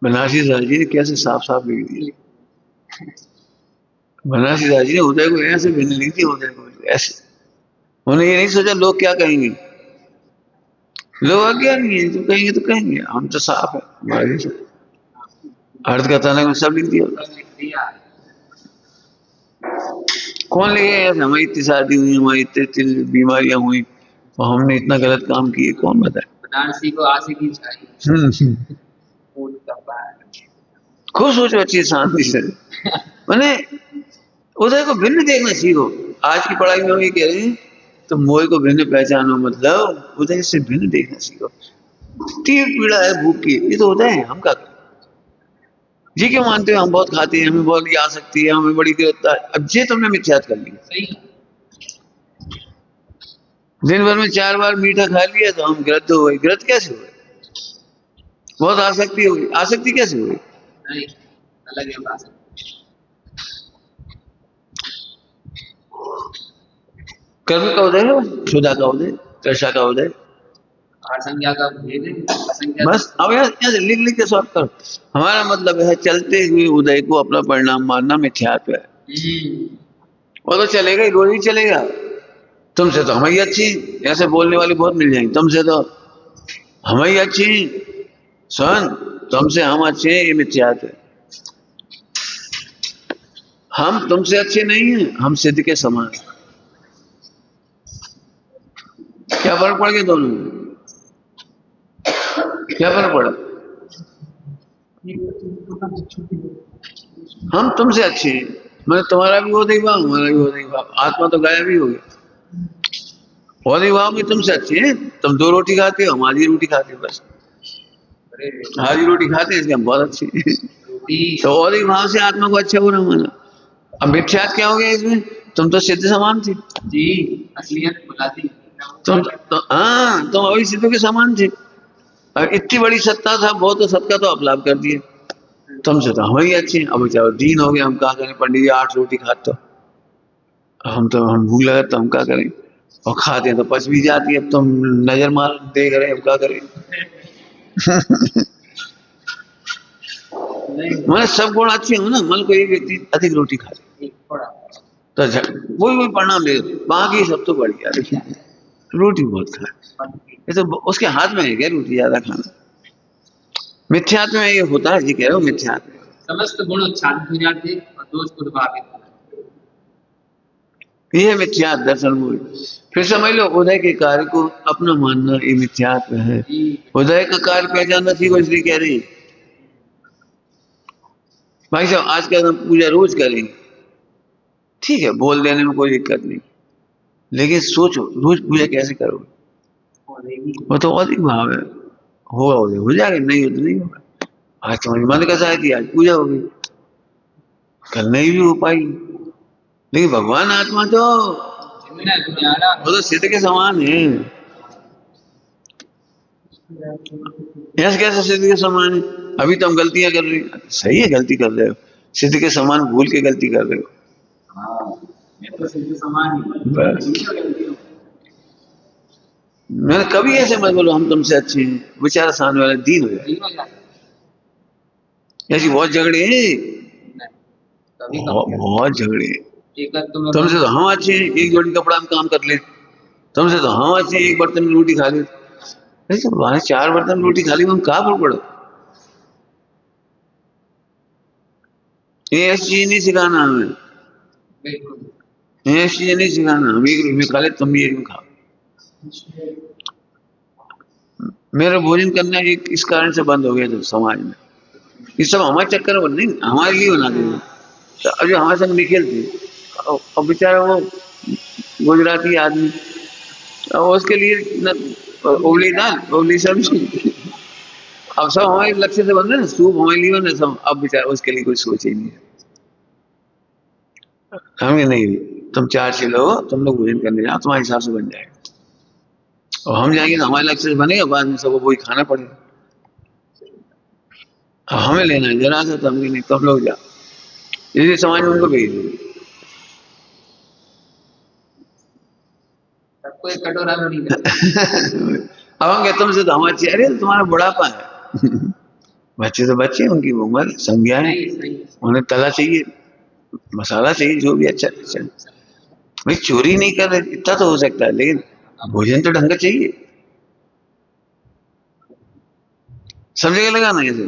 बनारसी दास जी ने कैसे साफ साफ लिख दिया, बनारसी दास जी ने उदय को ऐसे भिन्न लिख दिया, उदय को ऐसे, उन्हें ये नहीं सोचा लोग क्या कहेंगे, लोग अज्ञानी है, जो कहेंगे तो कहेंगे, हम तो साफ है हमारे से। अर्थ का तनक में सब लिख दिया। कौन लिखेगा हमारी इतनी शादी हुई, हमारी इतनी बीमारियां हुई, और हमने इतना गलत काम किए, कौन बताए। बनारसी को आशिकी चाहिए। खुश हो अच्छी शांति से, मैंने उदय को भिन्न देखना सीखो। आज की पढ़ाई में हम ये कह रहे हैं, तो मोह को भिन्न पहचानो, मतलब उदय से भिन्न देखना सीखो। तीव्र पीड़ा है भूख की, ये तो उदय है, हम क्या करें जी, क्यों मानते हो हम बहुत खाते हैं, हमें बहुत आ सकती है, हमें बड़ी गिरफ्त है। अब ये तुमने मिथ्यात कर लिया, सही। दिन भर में 4 बार मीठा खा लिया तो हम गिरफ्त हो गए। गिरफ्त कैसे हुए, बहुत आसक्ति होगी, आसक्ति कैसे हुई, नहीं अलग है बात। कर्म का उदय है, क्षुधा का उदय, तृषा का उदय, असंख्या का भेद है, असंख्या। बस अब यहाँ लिख लिख के सॉल्व करो। हमारा मतलब है चलते हुए उदय को अपना परिणाम मानना मिथ्यात्व है। वो तो चलेगा ही, रोज ही चलेगा। तुमसे तो हम ही अच्छी, ऐसे बोलने वाली बहुत मिल जाएंगे, तुमसे तो हम ही अच्छी, सुन तुमसे हम अच्छे हैं, ये मिथ्यात्व है। हम तुमसे अच्छे नहीं हैं, हम सिद्ध के समान। क्या फर्क पड़ गया दोनों में, क्या फर्क पड़ा, हम तुमसे अच्छे हैं, मतलब तुम्हारा भी वो भाव हमारा भी वो भाव, आत्मा तो गायब ही हो गया। और भाव में तुमसे अच्छे हैं, तुम 2 रोटी खाते हो, हम आधी रोटी खाते हो, बस आधी रोटी खाते हैं इसलिए हम बहुत अच्छे हैं। तो और भाव से आत्मा को अच्छा बुरा माना। अब मिथ्यात क्या हो गया इसमें? तुम तो सिद्ध समान थे जी, असलियत बुलाती। हाँ तुम अभी सिद्ध के समान थे, और इतनी बड़ी सत्ता था, बहुत तो सबका तो अपलाप कर दिए। तुमसे तो हम ही अच्छे हैं, अब चाहे दीन हो गए, हम क्या करें? पंडित जी 8 रोटी खाते तो हम भूख लगा तो हम क्या करें? और खाते हैं तो पच भी जाती है, अब तुम नजर मार देख रहे हैं, अब क्या करें? मतलब सब गुण अच्छे हो ना, मतलब कोई व्यक्ति अधिक रोटी खा ले तो वही परिणाम दे, बाकी सब तो बढ़िया, देखिए रोटी बहुत खाए, ये तो उसके हाथ में है क्या रोटी ज्यादा खाना? मिथ्यात्व में ये होता है, जी कह रहे हो मिथ्यात्व, समस्त गुण उच्छादित हो जाते और दोष उद्भावित। ये है मिथ्यात दर्शन मूल। फिर समझ लो उदय के कार्य को अपना मानना ये मिथ्यात्व है। उदय का कार्य पहचानना सीखो, इसलिए कह रही भाई साहब आज का हम पूजा रोज करेंगे, ठीक है, बोल देने में कोई दिक्कत नहीं, लेकिन सोचो रोज पूजा कैसे करोगे? वो तो अधिक भाव है, होगा हो जाएगा, नहीं हो तो नहीं होगा। आज तुम्हारी मन का शायद आज पूजा होगी, कल नहीं भी हो पाएगी, लेकिन भगवान आत्मा तो वो तो सिद्ध के समान है। ऐसे कैसे सिद्ध के समान है? अभी तो हम गलतियां कर रहे हैं, सही है गलती कर रहे हो, सिद्ध के समान भूल के गलती कर रहे हो। बस मैंने कभी ऐसे मत बोलो हम तुमसे अच्छे हैं, बेचारा सामने वाला दीन हो जाए। ऐसी बहुत झगड़े हैं, बहुत झगड़े हैं। तुमसे तो हम अच्छे हैं, एक जोड़ी कपड़ा में काम कर ले, तुमसे तो हम अच्छे हैं, एक बर्तन में रोटी खा ले, तो 4 बर्तन में रोटी खा ली, हम कहाँ पर पड़ो? ये ऐसी चीज नहीं सिखाना हमें, ऐसी चीज नहीं सिखाना। हम एक रूप में खा ले, तुम भी एक में खाओ। मेरा भोजन करना एक इस कारण से बंद हो गया था समाज में, ये सब हमारे चक्कर में नहीं, हमारे लिए बना दे। तो अब जो हमारे संग निखिल थे, अब बेचारा वो गुजराती आदमी, अब उसके लिए उबली दाल उबली सब्जी, अब सब हमारे लक्ष्य से बन रहे ना, सूप हमारे लिए बन रहे सब, अब बेचारा उसके लिए कोई सोच ही नहीं है। हमें नहीं, तुम 4 किलो हो, तुम लोग भोजन करने जाओ, तुम्हारे हिसाब से बन जाएगा, और हम जाएंगे तो हमारे लक्ष्य से बनेगा, बाद में सबको वही खाना पड़ेगा। हमें लेना है जरा सा, तो हमें नहीं, तुम लोग जाओ, इसी समाज में उनको भेज दो। सबको एक कटोरा में नहीं अब हम कहते तुमसे तो हम अच्छे, अरे तुम्हारा बुढ़ापा है। बच्चे तो बच्चे, उनकी उम्र संज्ञा है, उन्हें तला चाहिए, मसाला चाहिए, जो भी अच्छा अच्छा। भाई चोरी नहीं कर रहे, इतना तो हो सकता है, लेकिन भोजन तो ढंग का चाहिए, सब जगह लगाना ऐसे।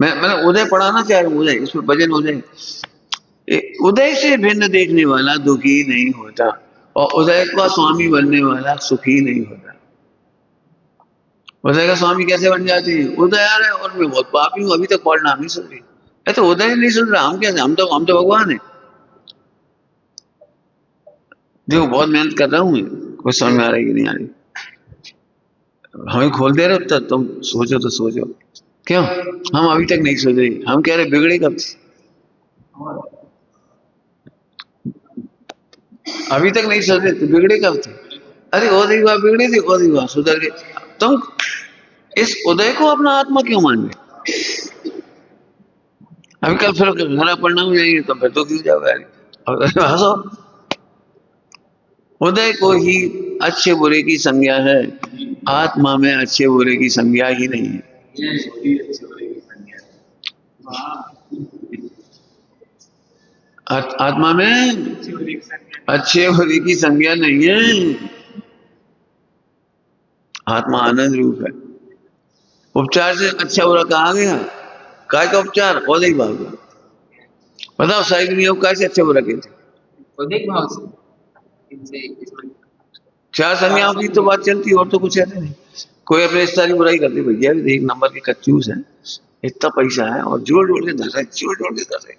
मैंने उदय पढ़ाना चाह रहा हूँ, उदय इसमें भजन उदय, उदय से भिन्न देखने वाला दुखी नहीं होता, और उदय का स्वामी बनने वाला सुखी नहीं होता। उदय का स्वामी कैसे बन जाते हैं? उदय आ रहा है और मैं बहुत पापी हूँ, अभी तक परिणाम नहीं सुन रही, तो उदय नहीं सुन रहा, हम कैसे? हम तो भगवान है। देखो बहुत मेहनत कर रहा हूँ मैं, कुछ समझ में आ रही कि नहीं आ रही? हमें खोल दे रहे हो, तो तुम सोचो तो सोचो, क्यों हम अभी तक नहीं सोच रहे? हम कह रहे बिगड़े कब से, अभी तक नहीं सोच रहे तो बिगड़े कब थे? अरे उदय हुआ बिगड़े थे, उदय हुआ सुधर गए। तुम इस उदय को अपना आत्मा क्यों मान गए? अभी कल फिर खराब परिणाम हो जाएंगे तो फिर तो क्यों जाओगे? और हंसो, उदय को ही अच्छे बुरे की संज्ञा है, आत्मा में अच्छे बुरे की संज्ञा ही नहीं है। आत्मा में अच्छे बुरे की संज्ञा नहीं है, आत्मा आनंद रूप है। उपचार से अच्छा बुरा कहा गया, काय का उपचार? उदय भाव का। बताओ साइड नियम काय से अच्छा बुरा कहते? उदय भाव से। चार संज्ञाओं की तो बात चलती है, और तो कुछ ऐसे नहीं। कोई अपने रिश्तेदार की बुराई करते, भैया एक नंबर के कच्चूस है, इतना पैसा है और जोड़ जोड़ के धर रहे, जोड़ जोड़ के धर रहे।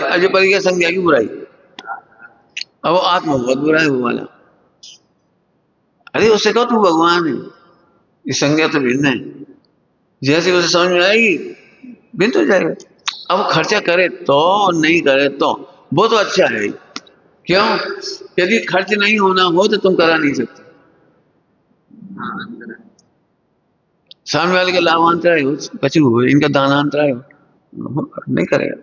अजय परी का संज्ञा की बुराई, अब वो आत्मा बहुत बुरा है वो वाला। अरे उससे कहो तू भगवान है, ये संज्ञा तो भिन्न है। जैसे उसे समझ में आएगी भिन्न हो जाएगा। अब वो खर्चा करे तो नहीं करे तो वो तो अच्छा है। क्यों? यदि खर्च नहीं होना हो तो तुम करा नहीं सकते। सामने वाले के लाभांतराय हो, कचू हो, इनका दानांतराय हो, नहीं करेगा।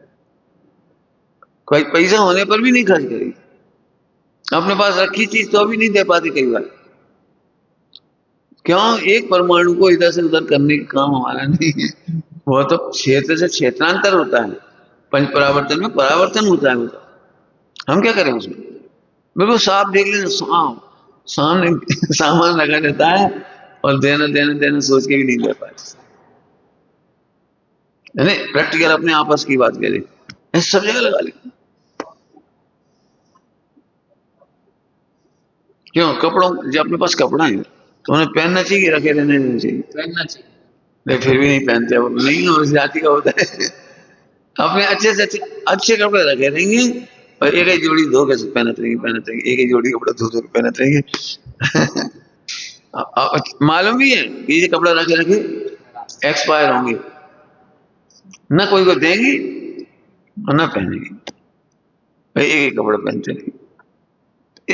कोई पैसा होने पर भी नहीं खर्च करेगी। अपने पास रखी चीज तो भी नहीं दे पाती कई बार। क्यों? एक परमाणु को इधर से उधर करने का काम हमारा नहीं है। वो तो क्षेत्र से क्षेत्रांतर होता है, पंच परावर्तन में परावर्तन होता है। वो तो हम क्या करें उसमें? बिल्कुल साफ देख लेना, सामने सामान लगा रहता है और देना देना देना सोच के भी नहीं दे पाते। प्रैक्टिकल अपने आपस की बात करें, ऐसे सब जगह लगा ले। क्यों? कपड़ों, जब अपने पास कपड़ा है तो उन्हें पहनना चाहिए, रखे रहने देना चाहिए? पहनना चाहिए। नहीं, फिर भी नहीं पहनते, वो नहीं उस जाति का होता है। अपने अच्छे से अच्छे कपड़े रखे रहेंगे और एक ही जोड़ी धो के पहनते रहेंगे, एक ही जोड़ी कपड़ा धो धो के पहनते रहेंगे। मालूम भी है कि ये कपड़ा रखे रखे एक्सपायर होंगे, ना कोई को देंगे और ना पहनेंगे, एक ही कपड़ा पहनते रहेंगे।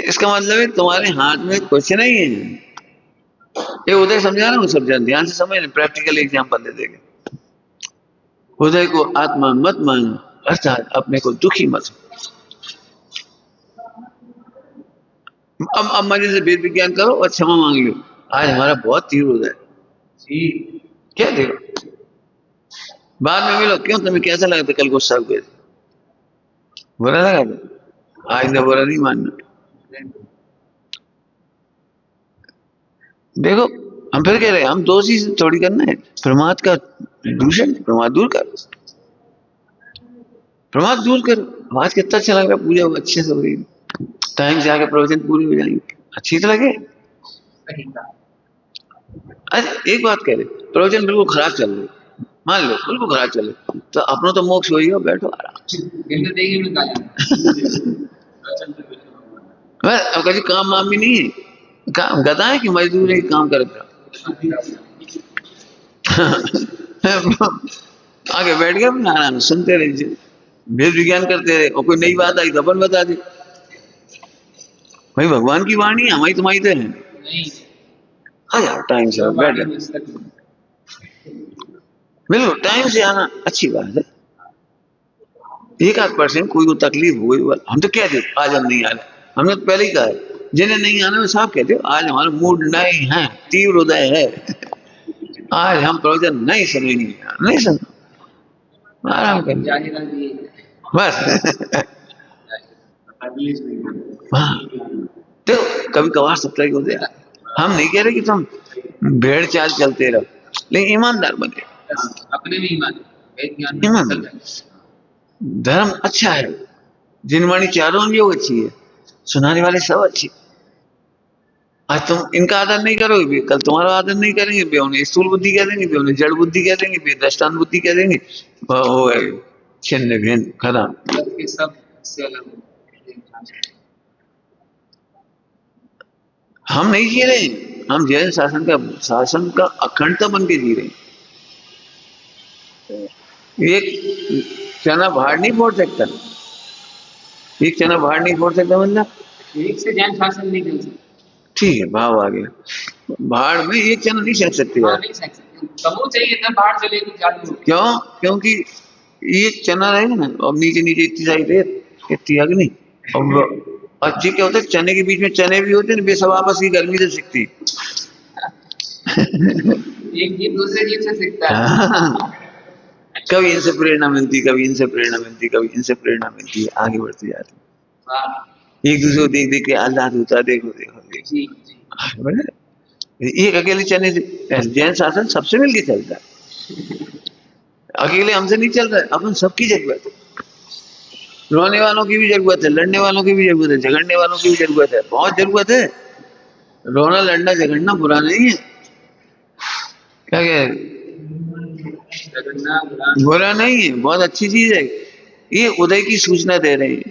इसका मतलब है तुम्हारे हाथ में कुछ नहीं है। ये उदय समझा रहा हूँ, सब ध्यान से समझ, प्रैक्टिकल एग्जाम्पल दे देंगे। उदय को आत्मा मत मानो, अर्थात अपने को दुखी मत। अब मजे से वेद विज्ञान करो और क्षमा मांग लो, आज हमारा बहुत तीव्र उदय जी, क्या देखो बाद में मिलो, क्यों तुम्हें कैसा लगा था कल गुस्सा हुए? बुरा लगा था? आज ना बुरा नहीं मानना। देखो हम फिर कह रहे हैं, हम दोषी से थोड़ी करना है। प्रमाद का दूषण, प्रमाद दूर कर, प्रमाद दूर कर। आज कितना अच्छा लग रहा, पूजा अच्छे से हो रही, टाइम से आके प्रवचन पूरी हो जाएंगे, अच्छी तो लगे। अरे एक बात कह रहे, प्रवचन बिल्कुल खराब चल रहे, मान लो बिल्कुल खराब चले, तो अपना तो मोक्ष हो ही हो, बैठो आराम से। अब कभी काम वाम भी नहीं है, काम गधा है कि मजदूर है, काम करता। आगे बैठ गए अपना आराम सुनते रहे, वेद विज्ञान करते रहे, और कोई नई बात आई तो अपन बता दे। भाई भगवान की वाणी हमारी तुम्हारी तो है। आ जाओ टाइम से, बैठ बिल्कुल टाइम से आना अच्छी बात है। 1-8% कोई को तकलीफ हो गई, हम तो कह दे आज हम नहीं आ रहे, हमने तो पहले ही कहा है जिन्हें नहीं आना वो साफ कहते हो आज हमारा मूड नहीं है, तीव्र उदय है, आज हम प्रवचन नहीं सुनेंगे, नहीं सुनना, आराम कर बस। हाँ तो कभी कभार सप्ताह होते हैं, हम नहीं कह रहे कि तुम भेड़ चाल चलते रहो, लेकिन ईमानदार बने, अपने में ईमान, धर्म अच्छा है, जिनवाणी चारों योग अच्छी है, सुनाने वाले सब अच्छे। आज तुम इनका आदर नहीं करोगे, कल तुम्हारा आदर नहीं करेंगे, वे उन्हें स्थूल बुद्धि कह देंगे, वे उन्हें जड़ बुद्धि कह देंगे, वे दृष्टांत बुद्धि कह देंगे, वो छिन्न भिन्न खत्म। सब हम नहीं जी रहे, हम जैन शासन का अखंडता बन के जी रहे। एक चना भाड़ नहीं फोड़ सकता, एक चना भाड़ नहीं फोड़ सकता, मतलब एक से जैन शासन नहीं कर सकता। ठीक है, भाव आ गया, भाड़ में एक चना नहीं सक सकते, समूह चाहिए तब भाड़ चलेगी चालू। क्यों? क्योंकि एक चना रहेगा ना, और नीचे नीचे इतनी सारी रेत, इतनी अग्नि, और अच्छी क्या होता है, चने के बीच में चने भी होते हैं, वे सब आपस की गर्मी से सीखती। एक जीव दूसरे जीव से सीखता है। कभी इनसे प्रेरणा मिलती, कभी इनसे प्रेरणा मिलती, कभी इनसे प्रेरणा मिलती है, आगे बढ़ती जाती, एक दूसरे को देख देख के आह्लाद होता, देखो देखो देखो। एक अकेले चने से जैन शासन सबसे मिलके चलता है, अकेले हमसे नहीं चल रहा है, अपन सबकी जरूरत है, रोने वालों की भी जरूरत है, लड़ने वालों की भी जरूरत है, झगड़ने वालों की भी जरूरत है, बहुत जरूरत है। रोना लड़ना झगड़ना बुरा नहीं है, क्या कह झगड़ना बुरा बुरा नहीं है, बहुत अच्छी चीज है। ये उदय की सूचना दे रहे हैं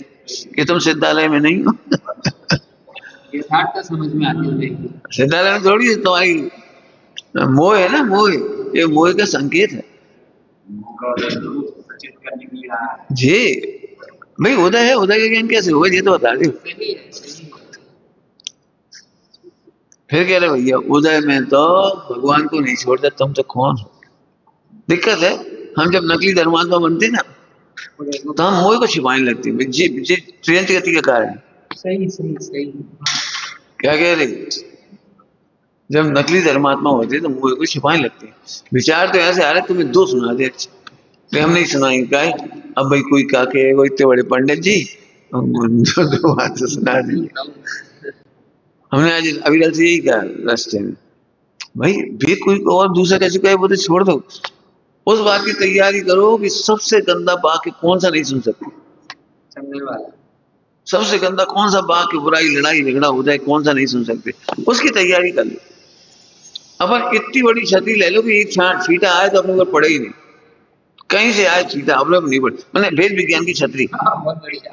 कि तुम सिद्धालय में नहीं हो। यथार्थ समझ में आती है। सिद्धालय में थोड़ी तुम्हारी मोह है ना, मोह, ये मोह का संकेत है सचेत करने के लिए रहा है। जी। भाई उदय है, उदय का ज्ञान कैसे होगा ये तो बता दो। सही है, सही है। फिर कह रहे भैया उदय में तो भगवान को नहीं छोड़ते, तुम तो कौन हो। दिक्कत है, हम जब नकली धर्मात्मा बनते ना तो हम मोह को छिपाने लगते हैं जी जी, त्रियंत गति का कारण। सही सही सही। क्या कह रहे, जब नकली धर्मात्मा होते तो मोह को छिपाने लगते हैं। विचार तो ऐसे आ रहे तुम्हें दो सुना दे, तो हम नहीं सुनाएंगे क्या है? अब भाई कोई क्या कहेगा, इतने बड़े पंडित जी दो बात तो सुना देंगे। हमने आज अविरल से यही कहा रास्ते में, भाई भी कोई और दूसरा कैसे कहे वो तो छोड़ दो, उस बात की तैयारी करो कि सबसे गंदा वाक्य कौन सा नहीं सुन सकते। सुनने वाला सबसे गंदा कौन सा वाक्य, बुराई लड़ाई झगड़ा हो जाए, कौन सा नहीं सुन सकते, उसकी तैयारी कर लो। अपन इतनी बड़ी छतरी ले लो कि एक छींटा आए तो अपने ऊपर पड़े ही नहीं, कहीं से आए छींटा अपने ऊपर नहीं पड़े, मैंने वेद विज्ञान की छतरी। बहुत बढ़िया।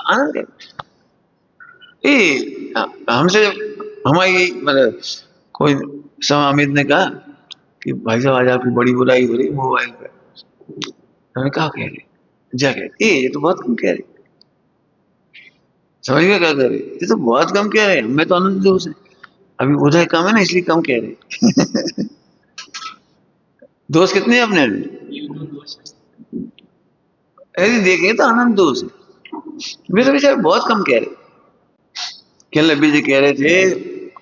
आनंद है। ये हमसे हमारी मतलब कोई अमित ने कहा कि भाई साहब आज आपकी बड़ी बुराई हो रही मोबाइल पे। मैंने कहा कह रहे, जा कह ये तो बहुत कम कह रहे, समझ गया क्या कह रहे, ये तो बहुत कम कह रहे हैं, हमें तो आनंद दोष है, अभी उदय कम है ना इसलिए कम कह रहे। दोष कितने हैं अपने में, ऐसे देखें तो आनंद दोष है, वे तो बेचारे बहुत कम कह रहे। क्या लब्बी जी कह रहे थे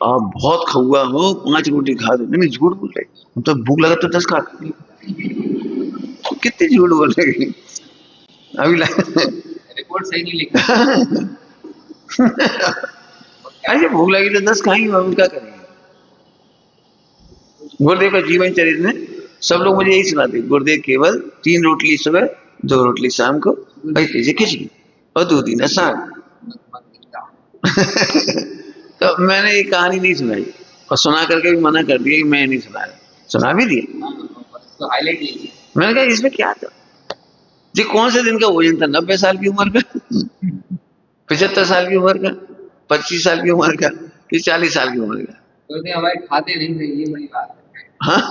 आप बहुत खौआ हो, 5 रोटी खा दो, नहीं झूठ बोल रहे, हम तो भूख लगा तो 10 खा, कितने झूठ बोल रहे अभी रिपोर्ट सही नहीं लिखा। अरे भूख लगी तो 10 खाएंगे, हम क्या करेंगे। गुरुदेव का जीवन चरित्र में सब लोग मुझे यही सुनाते, गुरुदेव केवल 3 रोटली सुबह 2 रोटली शाम को, भाई खिचड़ी और 2 दिन साग। तो मैंने ये कहानी नहीं सुनाई और सुना करके भी मना कर दिया कि मैं नहीं सुना रहा, सुना भी दिया। तो हाईलाइट लीजिए। मैंने कहा इसमें क्या था जी, कौन से दिन का भोजन था, 90 साल की उम्र का, 75 साल की उम्र का, 25 साल की उम्र का, कि 40 साल की उम्र का। तो हमारे खाते नहीं थे, ये बड़ी बात है। हाँ,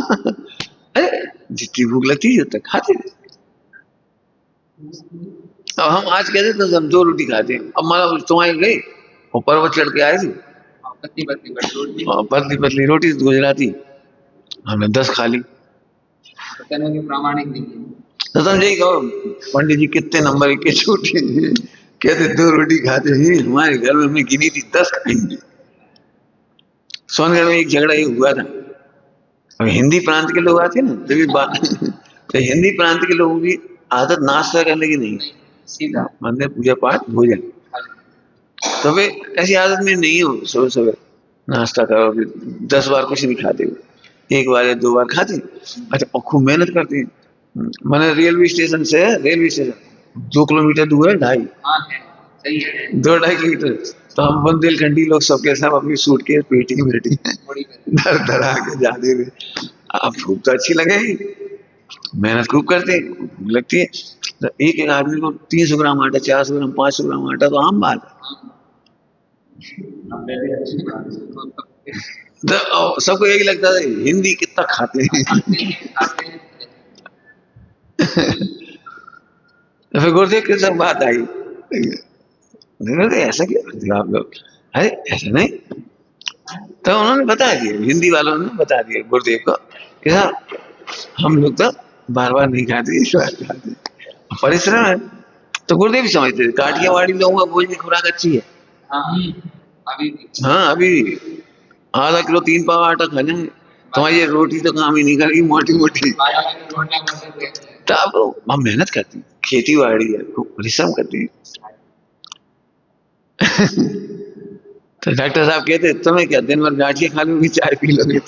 अरे जितनी भूख लगती है तक खाते थे। अब हम आज कहते तो हम 2 रोटी खाते हैं, अब माना तुम्हारे गए और पर्वत चढ़ के आए थे पतली पतली रोटी और पतली पतली रोटी गुजराती, हमने 10 खा ली। के प्रामाणिक नहीं है। तो तुम यही कहो पंडित जी कितने नंबर के छोटे कहते 2 रोटी खाते हैं, हमारे घर में हमने गिनी थी 10 खाएंगे। सोनगढ़ में एक झगड़ा ये हुआ था, अब हिंदी प्रांत के लोग आते ना तभी बात तो हिंदी प्रांत के लोगों की आदत नाश्ता करने की नहीं, सीधा मंदिर पूजा पाठ भोजन, तो वे ऐसी आदत में नहीं हो सुबह सुबह नाश्ता करोगे 10 बार कुछ नहीं खाते हो, 1 बार या 2 बार खाते। अच्छा, और खूब मेहनत करते हैं। मैंने रेलवे स्टेशन 2 किलोमीटर दूर है, 2.5 हाँ है, सही है। 2-2.5 किलोमीटर, तो हम बुंदेलखंडी लोग सबके सब अपनी सूटकेस पेटी में बैठी धर धरा के जाते हुए, अब भूख तो अच्छी लगेगी, मेहनत खूब करते हैं, भूख लगती है। तो एक आदमी को 300 ग्राम आटा, 400 ग्राम, 500 ग्राम आटा तो आम बात है। तो सबको यही लगता है हिंदी कितना खाते हैं। तो फिर गुरुदेव के सब बात आई, ऐसा क्यों करते हो आप लोग, अरे ऐसा नहीं। तो उन्होंने बता दिया, हिंदी वालों ने बता दिया गुरुदेव को कि साहब हम लोग तो बार बार नहीं खाते, इस बार खाते, परिश्रम है। तो गुरुदेव भी समझते थे काठियावाड़ी लोगों का भोजन की खुराक अच्छी है। हाँ अभी आधा किलो 3 पाव आटा खा जाए, तुम्हारी ये रोटी तो काम ही नहीं करेगी, मोटी मोटी। तो अब हम मेहनत करते हैं, खेती बाड़ी है, परिश्रम करते हैं। तो डॉक्टर साहब कहते तुम्हें क्या दिन भर गांठियां खा लोगे, चाय पी लोगे,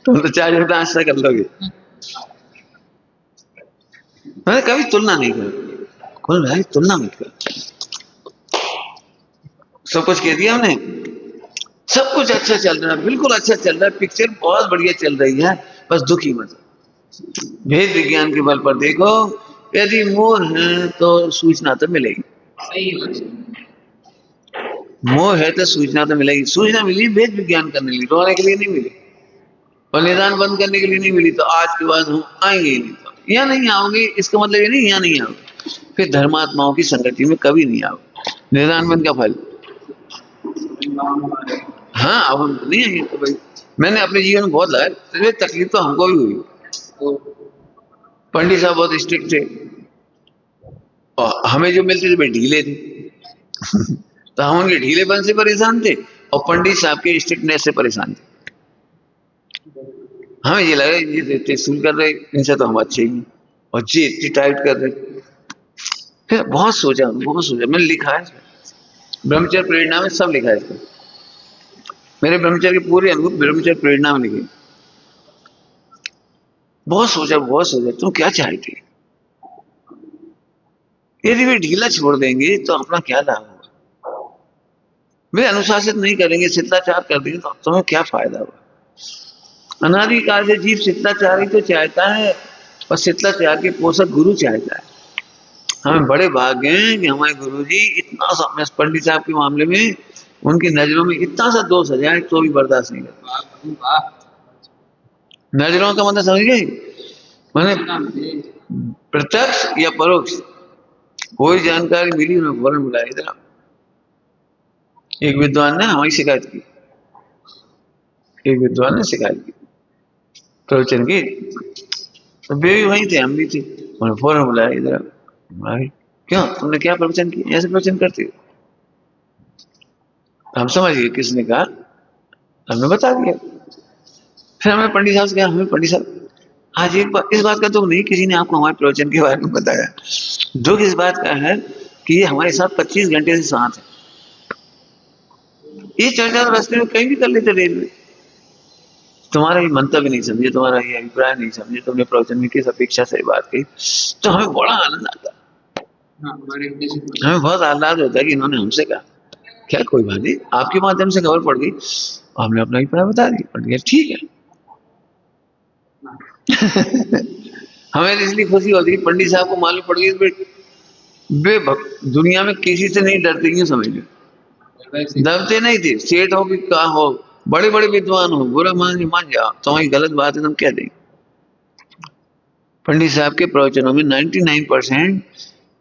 तुम तो चाय जैसा नाश्ता कर लोगे। मैंने कभी तुलना नहीं कर, कौन भाई तुलना मत कर, सब कुछ कह दिया हमने, सब कुछ अच्छा चल रहा है, बिल्कुल अच्छा चल रहा है, पिक्चर बहुत बढ़िया चल रही है, बस दुखी मत हो। भेद विज्ञान के बल पर देखो, यदि मोह है तो सूचना तो मिलेगी। सही बात है। मोह है तो सूचना तो मिलेगी। सूचना मिली भेद विज्ञान करने के लिए, रोने के लिए नहीं मिली, और निदान बंद करने के लिए नहीं मिली। तो आज के बाद हम आएंगे ही नहीं, तो यहाँ नहीं आओगे इसका मतलब ये नहीं यहाँ नहीं आओगे, फिर धर्मात्माओं की संगति में कभी नहीं आओगे। निदान बंद का फल, हाँ अब हम नहीं आएंगे। तो भाई मैंने अपने जीवन में बहुत लगाया, तो तकलीफ तो हमको भी हुई। तो पंडित साहब बहुत स्ट्रिक्ट थे, और हमें जो मिलते थे वे ढीले थे तो हम उनके ढीलेपन से परेशान थे, और पंडित साहब के स्ट्रिक्टनेस से परेशान थे। हमें ये लगा ये त्रिशूल कर रहे, इनसे तो हम अच्छे ही हैं, और जी इतनी टाइट कर रहे। फिर बहुत सोचा मैंने लिखा है ब्रह्मचर्य प्रेरणा में, सब लिखा है इसको। मेरे ब्रह्मचर्य के पूरे अनुभव ब्रह्मचर्य प्रेरणा में लिखे। बहुत सोचा तुम क्या चाहते, यदि वे ढीला छोड़ देंगे तो अपना क्या लाभ होगा, वे अनुशासित नहीं करेंगे, शिष्टाचार कर देंगे तो तुम्हें क्या फायदा होगा। अनादिकाल से जीव शिष्टाचार ही तो चाहता है, और शिष्टाचार के पोषक गुरु चाहता है। हमें बड़े भाग्य हैं कि हमारे गुरु जी इतना सा, पंडित साहब के मामले में उनकी नजरों में इतना सा दोष है जाए तो भी बर्दाश्त नहीं करते। नजरों का मतलब समझ गए, मैंने प्रत्यक्ष या परोक्ष कोई जानकारी मिली उन्हें फौरन बुलाया। इधर एक विद्वान ने हमारी शिकायत की, प्रवचन की, तो वे भी वहीं थे, हम भी थे, उन्हें फौरन बुलाया। इधर क्यों तुमने क्या प्रवचन किया, ऐसे प्रवचन करते हो। हम समझ गए किसने कहा, हमने बता दिया। फिर हमें पंडित साहब से कहा, हमें पंडित साहब आज एक बात, इस बात का दुख नहीं किसी ने आपको हमारे प्रवचन के बारे में बताया, दुख इस बात का है कि ये हमारे साथ 25 घंटे से साथ है। ये चर्चा तो रास्ते में कहीं भी कर लेते रेलवे, तुम्हारा ये मंतव्य नहीं समझे, तुम्हारा ये अभिप्राय नहीं समझे, तुमने प्रवचन में किस अपेक्षा से बात की, तो हमें बड़ा आनंद आता है। हमें बहुत आह्लाद होता है कि इन्होंने हमसे कहा, क्या कोई बात नहीं, आपके माध्यम से खबर पड़ गई, हमने अपना अभिप्राय बता दिया, ठीक है हमें इसलिए खुशी होती है, पंडित साहब को मालूम पड़ गई, वे दुनिया में किसी से नहीं डरते, क्यों समझ लो, डरते नहीं थे। सेठ हो कि क्या हो, बड़े बड़े विद्वान हो, बुरा मान जाओ, तुम्हारी गलत बात है तुम कह देंगे। पंडित साहब के प्रवचनों में 99%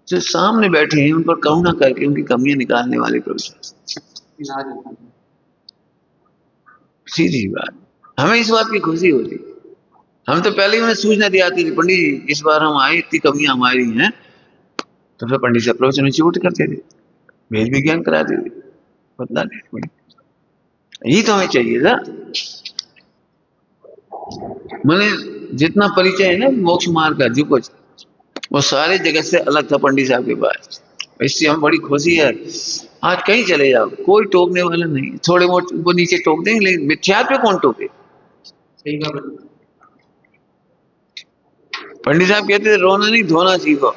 जो सामने बैठे हैं उन पर करुणा करके उनकी कमियां निकालने वाले प्रवचन। सीधी बात, हमें इस बात की खुशी होती। हम तो पहले ही उन्हें सूचना दी आती थी, पंडित जी इस बार हम आए, इतनी कमियां हमारी हैं, तो फिर पंडित साहब प्रवचन में चिवट करते थे, वेद विज्ञान कराते थे, बदला नहीं। यही तो हमें चाहिए था। मैंने जितना परिचय है ना मोक्ष मार्ग का, जो कुछ वो सारे जगत से अलग था पंडित साहब के पास, इससे हमें बड़ी खुशी है। आज कहीं चले जाओ कोई टोकने वाला नहीं, थोड़े बहुत वो नीचे टोक देंगे, लेकिन मिथ्या पे कौन टोके। सही बात। पंडित साहब कहते थे रोना नहीं धोना सीखो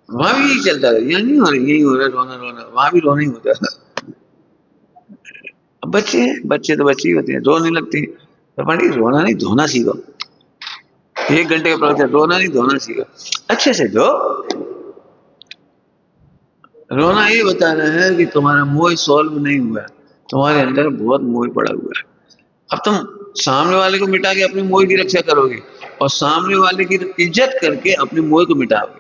वहां भी यही चलता था, यहाँ नहीं हो रहा, यही हो रहा रोना, वहां भी रोना ही होता था। अब बच्चे तो बच्चे ही होते हैं, रोने लगते हैं, तो पंडित रोना नहीं धोना सीखो, 1 घंटे का प्रवचन, रोना नहीं धोना सीखो, अच्छे से दो। रोना ये बता रहा है कि तुम्हारा मोह सॉल्व नहीं हुआ, तुम्हारे अंदर बहुत मोह पड़ा हुआ है। अब तुम सामने वाले को मिटा के अपने मोह की रक्षा करोगे, और सामने वाले की इज्जत करके अपने मोह को मिटाओगे।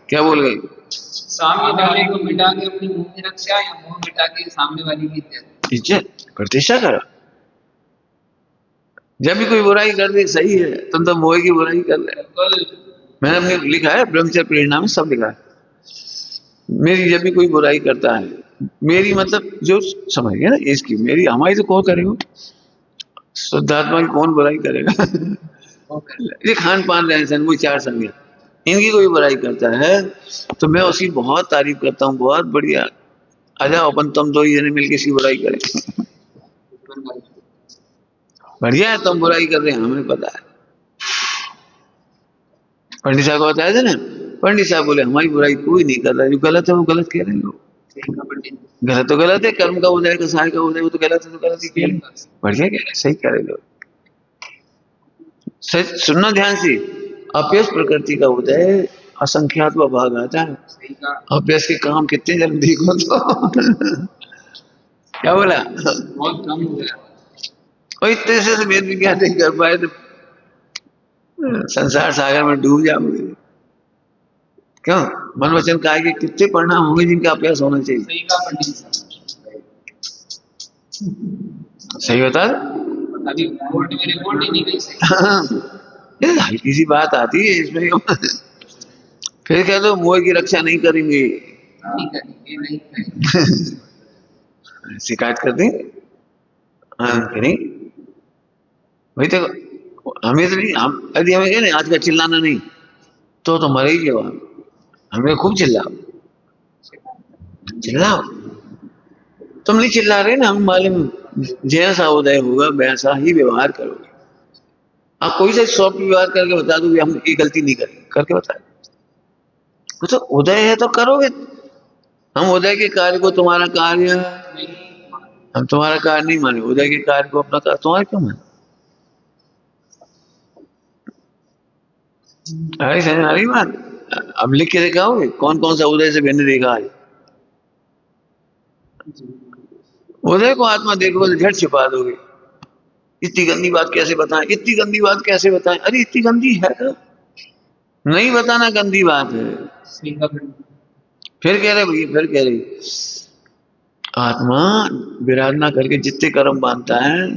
क्या बोल गए, सामने वाले को मिटा के अपनी मोह की रक्षा, या मोह मिटा के सामने वाले की इज्जत प्रतिष्ठा करो। जब भी कोई बुराई कर दे सही है, तुम तो मोह की बुराई कर रहे। मैंने अपने लिखा है ब्रह्मचर्य प्रेरणा में, सब लिखा है। मेरी जब भी कोई बुराई करता है, मेरी मतलब जो समझ गया ना इसकी, मेरी हमारी तो कौन करेगा, शुद्धात्मा की कौन बुराई करेगा ये खान पान रहन सहन कोई 4 संज्ञा, इनकी कोई बुराई करता है तो मैं उसकी बहुत तारीफ करता हूँ, बहुत बढ़िया, आजा अपन तुम 2 ही जने मिलकर इसकी बुराई करें बढ़िया है, तुम बुराई कर रहे हैं हमें पता है। पंडित साहब को बताया था ना, पंडित साहब बोले हमारी बुराई कोई नहीं कर रहा, जो गलत है वो गलत कह रहे हैं लोग, सही का पंडित। गलत तो गलत है, कर्म का उदय कसाय का उदय, वो तो गलत है, तो गलत ही कह रहे। बढ़िया कह रहे, सही कह रहे लोग। सही सुनना ध्यान से। अपयश प्रकृति का उदय असंख्यात व भाग आता है। सही का। अपयश के काम कितने जन्म देखो तो क्या बोला, बहुत कम हो गया। और इतने से वेद विज्ञान नहीं कर पाए तो संसार सागर में डूब जाओगे। क्यों, मन वचन काय के कितने परिणाम होंगे जिनका अभ्यास होना चाहिए। सही का पंडित। सही बता अभी कोर्ट में रिपोर्ट ही नहीं गई सही। ये हल्की सी बात आती है इसमें फिर कह दो मोह की रक्षा नहीं करेंगे, नहीं करेंगे, नहीं करेंगे। शिकायत कर दी। हाँ नहीं, वही तो हमें तो नहीं, हम यदि हमें कहे आज का चिल्लाना नहीं तो मरे ही जवाब। हमें खूब चिल्लाओ, चिल्लाओ। तुम नहीं चिल्ला रहे ना, हम मालूम जैसा उदय होगा वैसा ही व्यवहार करोगे। आप कोई से सॉफ्ट व्यवहार करके बता दो हम ये गलती नहीं करेंगे, करके बता दो तो उदय है तो करोगे। हम उदय के कार्य को तुम्हारा कार्य, हम तुम्हारा कार्य नहीं माने, उदय के कार्य को अपना कार्य तुम्हारा क्यों माने। अरे समझ आ रही बात। अब लिख के दिखाओगे कौन कौन सा उदय से भिन्न देखा है। उदय को आत्मा देखोगे तो झट छिपा दोगे। इतनी गंदी बात कैसे बताएं, इतनी गंदी बात कैसे बताएं, अरे इतनी गंदी है तो नहीं बताना, गंदी बात है। फिर कह रहे भैया, फिर कह रही आत्मा विराधना करके जितने कर्म बांधता है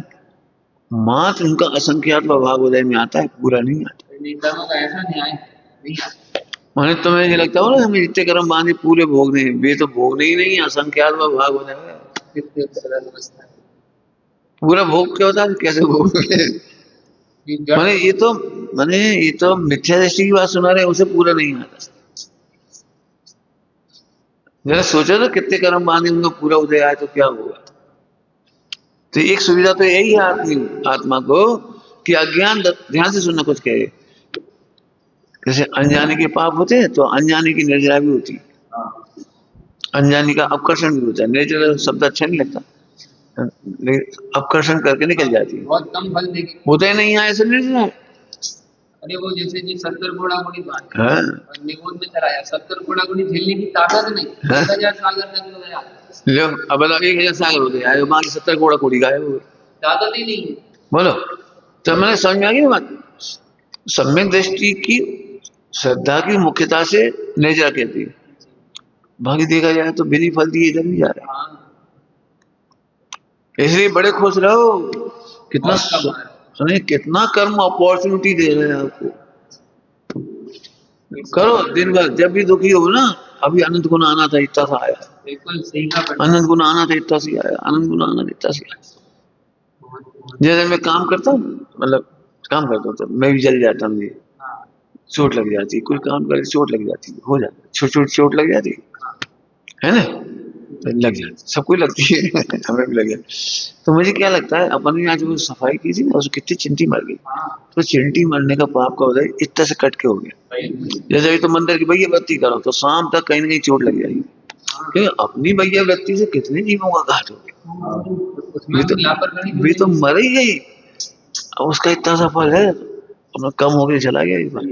मात्र उनका असंख्यात भाग उदय में आता है, पूरा नहीं आता। ऐसा न्याय नहीं आता। माने तुम्हें ये लगता हो ना हमें जितने कर्म बांधे पूरे भोगने, वे तो भोगने ही नहीं, असंख्यात भाग उदय है। पूरा भोग क्या होता है, कैसे भोग माने ये तो मिथ्या दृष्टि की बात सुना रहे हैं, उसे पूरा नहीं आता। जरा सोचो तो कितने कर्म बांधे उनको पूरा उदय आए तो क्या होगा। तो एक सुविधा तो यही है आत्मा को कि अज्ञान, ध्यान से सुनना कुछ कहे, जैसे अनजाने के पाप होते हैं तो अनजाने की निर्जरा भी होती है, अनजाने का अपकर्षण भी होता है। निर्जरा शब्द अच्छा नहीं लगता, अपकर्षण करके निकल जाती है, बहुत कम फल देगी, होता ही नहीं है ऐसे निर्जरा। अरे वो जैसे जी 70 घोड़ा गुड़ी बांध और निगोद में चलाया, 70 घोड़ा गुड़ी झेलने की ताकत नहीं, 1000 सागर तक हो गया। लो अब बताओ 1000 सागर हो गया, बाकी 70 घोड़ा कोड़ी गायब हो गए, ताकत ही नहीं है। बोलो तो मैंने समझ में आ गई बात। सम्यक दृष्टि की श्रद्धा की मुख्यता से निर्जरा कहती है, बाकी देखा जाए तो बिना फल दिए इधर भी जा रहे हैं। इसलिए बड़े खुश रहो, कितना सुनिए कितना कर्म अपॉर्चुनिटी दे रहे हैं आपको। करो दिन भर, जब भी दुखी हो ना, अभी अनंत गुण आना था इतना सा आया, बिल्कुल सही का, अनंत गुण आना था इतना सी आया, अनंत गुण आना था इतना सी आया। जैसे मैं काम करता हूँ, मतलब काम करता हूँ तो मैं भी जल जाता हूँ, चोट लग जाती है, कोई काम करे चोट लग जाती है, हो जाता है, छोटी छोटी चोट लग जाती है ना, तो लग जाती, सबको लगती है हमें भी लग जाती। तो मुझे क्या लगता है, अपन ने आज वो सफाई की थी ना, उसको कितनी चिंटी मर गई, तो चिंटी मरने का पाप का उदय इतना से कट के हो गया। जैसे अभी तो मंदिर की भैया वृत्ति करो तो शाम तक कहीं ना कहीं चोट लग जाएगी, क्योंकि अपनी भैया वृत्ति से कितने जीवों का घाट हो गया, वे तो मर ही गई, अब उसका इतना सा फल है कम हो गया, चला गया इस बार।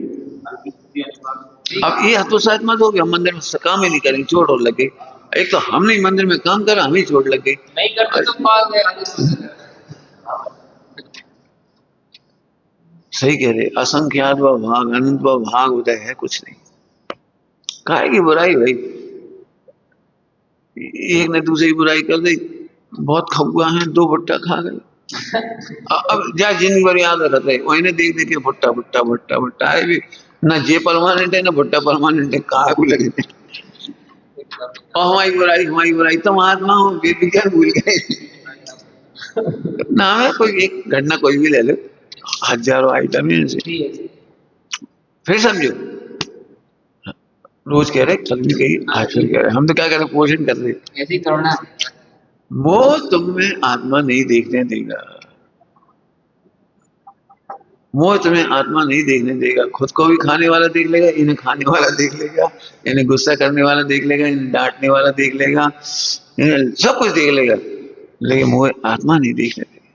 अब ये हतोत्साहित मत हो गया, मंदिर में काम ही नहीं करेंगे, चोट और लग गई। एक तो हम नहीं मंदिर में काम करा, हमें चोट लग गई, नहीं करते तो पाल गए। सही कह रहे, असंख्यात व भाग, अनंत व भाग उदय है कुछ नहीं। काहे की बुराई भाई, एक ने दूसरी बुराई कर दी, बहुत खबुआ है, 2 भुट्टा खा गए। अब जा जिंदगी भर याद रखते है, वही देख देख के भुट्टा भुट्टा भुट्टा भुट्टा है भी ना, जे परमानेंट है ना भुट्टा परमानेंट है, कहा को लगे। और हमारी बुराई तुम आत्मा हो, बेफिक्र भूल गए ना। है कोई एक घटना कोई भी ले लो, हजारों आइटम है ऐसे, फिर समझो रोज कह रहे कल भी कही आज फिर कह रहे, हम तो क्या कर रहे, पोषण कर रहे, ऐसी करुणा वो तुम्हें आत्मा नहीं देखने देगा। मोह तुम्हें आत्मा नहीं देखने देगा। खुद को भी खाने वाला देख लेगा, इन्हें खाने वाला देख लेगा, इन्हें गुस्सा करने वाला देख लेगा, इन्हें डांटने वाला देख लेगा, इन्हें सब कुछ देख लेगा, लेकिन मोह आत्मा नहीं देखने देगा।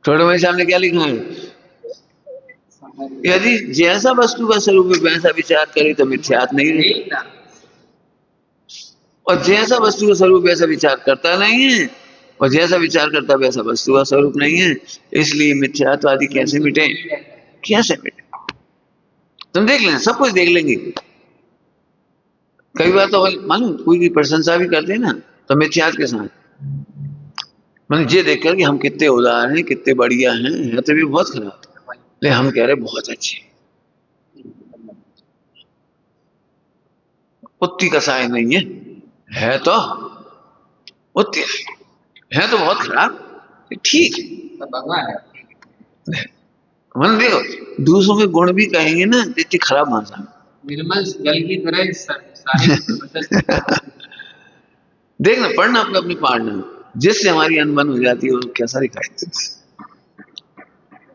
थोड़े मेरे सामने क्या लिखा है? यदि जैसा वस्तु का स्वरूप है वैसा विचार करे तो मिथ्यात्व नहीं रहता, और जैसा वस्तु का स्वरूप वैसा विचार करता नहीं है, और जैसा विचार करता वैसा वस्तु का स्वरूप नहीं है, इसलिए मिथ्यात्वादी कैसे मिटे? कैसे मिटे? तुम देख लेना, सब कुछ देख लेंगे। कई बार तो मालूम कोई की प्रशंसा भी करते हैं ना, तो मिथ्यात्व के साथ मैंने ये देखकर कि हम कितने उदार हैं, कितने बढ़िया हैं, तो भी बहुत खराब, लेकिन हम कह रहे बहुत अच्छे, उतनी कसाई नहीं है तो उतनी है तो बहुत खराब, ठीक है भगवान है। मन देखो, दूसरों के गुण भी कहेंगे ना तो इतनी खराब भाषा, निर्मल जल की तरह सारे देखना पढ़ना अपने अपने पढ़ना, जिससे हमारी अनबन हो जाती है वो कैसा दिखाई देती।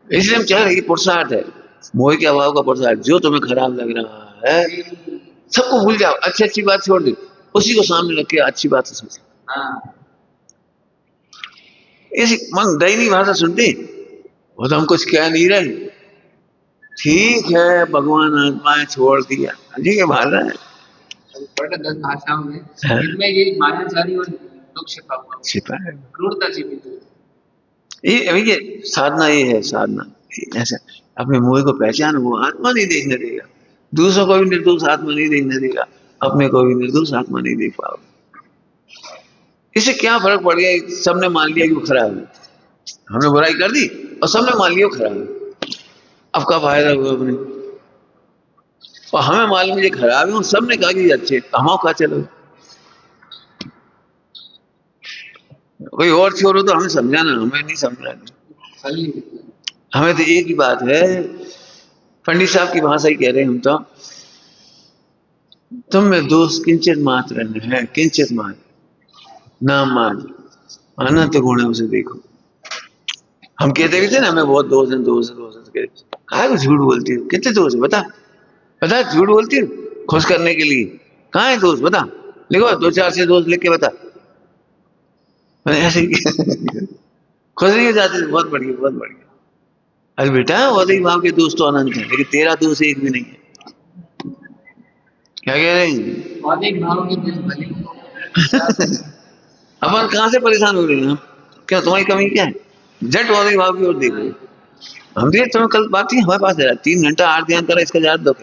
इसलिए हम चाह रहे पुरुषार्थ है, मोह के अभाव का पुरुषार्थ। जो तुम्हें खराब लग रहा है सबको भूल जाओ, अच्छी अच्छी बात छोड़ दो, उसी को सामने रख के अच्छी बात सोचो। ऐसी मन दैनी भाषा सुनते वो तो हम कुछ कह नहीं रहे, ठीक है भगवान आत्माएं छोड़ दिया, ठीक है भाषा है, भाषाओं में इनमें ये मायाचारी और दुख छिपा है, क्रूरता छिपी है। ये साधना ये है, साधना ऐसा अपने मोह को पहचान, वो आत्मा नहीं देखने देगा, दूसरों को भी निर्दोष आत्मा नहीं देखने देगा, अपने को भी निर्दोष आत्मा नहीं देख पाओगे। इससे क्या फर्क पड़ गया? सबने मान लिया कि वो खराब है, हमने बुराई कर दी और सबने मान लिया वो खराब है, अब का फायदा हुआ अपने? और हमें मालूम ये खराब है, सबने कहा कि अच्छे, हम कहा चलो कोई और छोड़ हो तो हमें समझाना, हमें नहीं समझाना। हमें तो एक ही बात है, पंडित साहब की भाषा ही कह रहे हैं हम तो, तुम में दोष किंचित मात्र है, किंचित मात्र नाम मात्र, अनंत गुण है उसे देखो। हम कहते भी थे ना हमें बहुत दोष है, दोष है, दोष है, कहा को झूठ बोलती हो, कितने दोष है बता, बता झूठ बोलती हो खुश करने के लिए, कहाँ है दोष बता, लिखो 2-4 से दोष लिख के बता। मैंने ऐसे खुश नहीं हो जाते, बहुत बढ़िया बहुत बढ़िया। अरे बेटा वही भाव के दोस्त तो अनंत है, लेकिन तेरा दोष एक भी नहीं है। क्या कह रहे हैं? अपन कहाँ से परेशान हो रहे हैं? क्या तुम्हारी कमी क्या है? जट वाले भाव की ओर देख रहे। हम भी तुम्हें कल बात थी हमारे पास 3 घंटा आठ ध्यान करा, इसका याद दो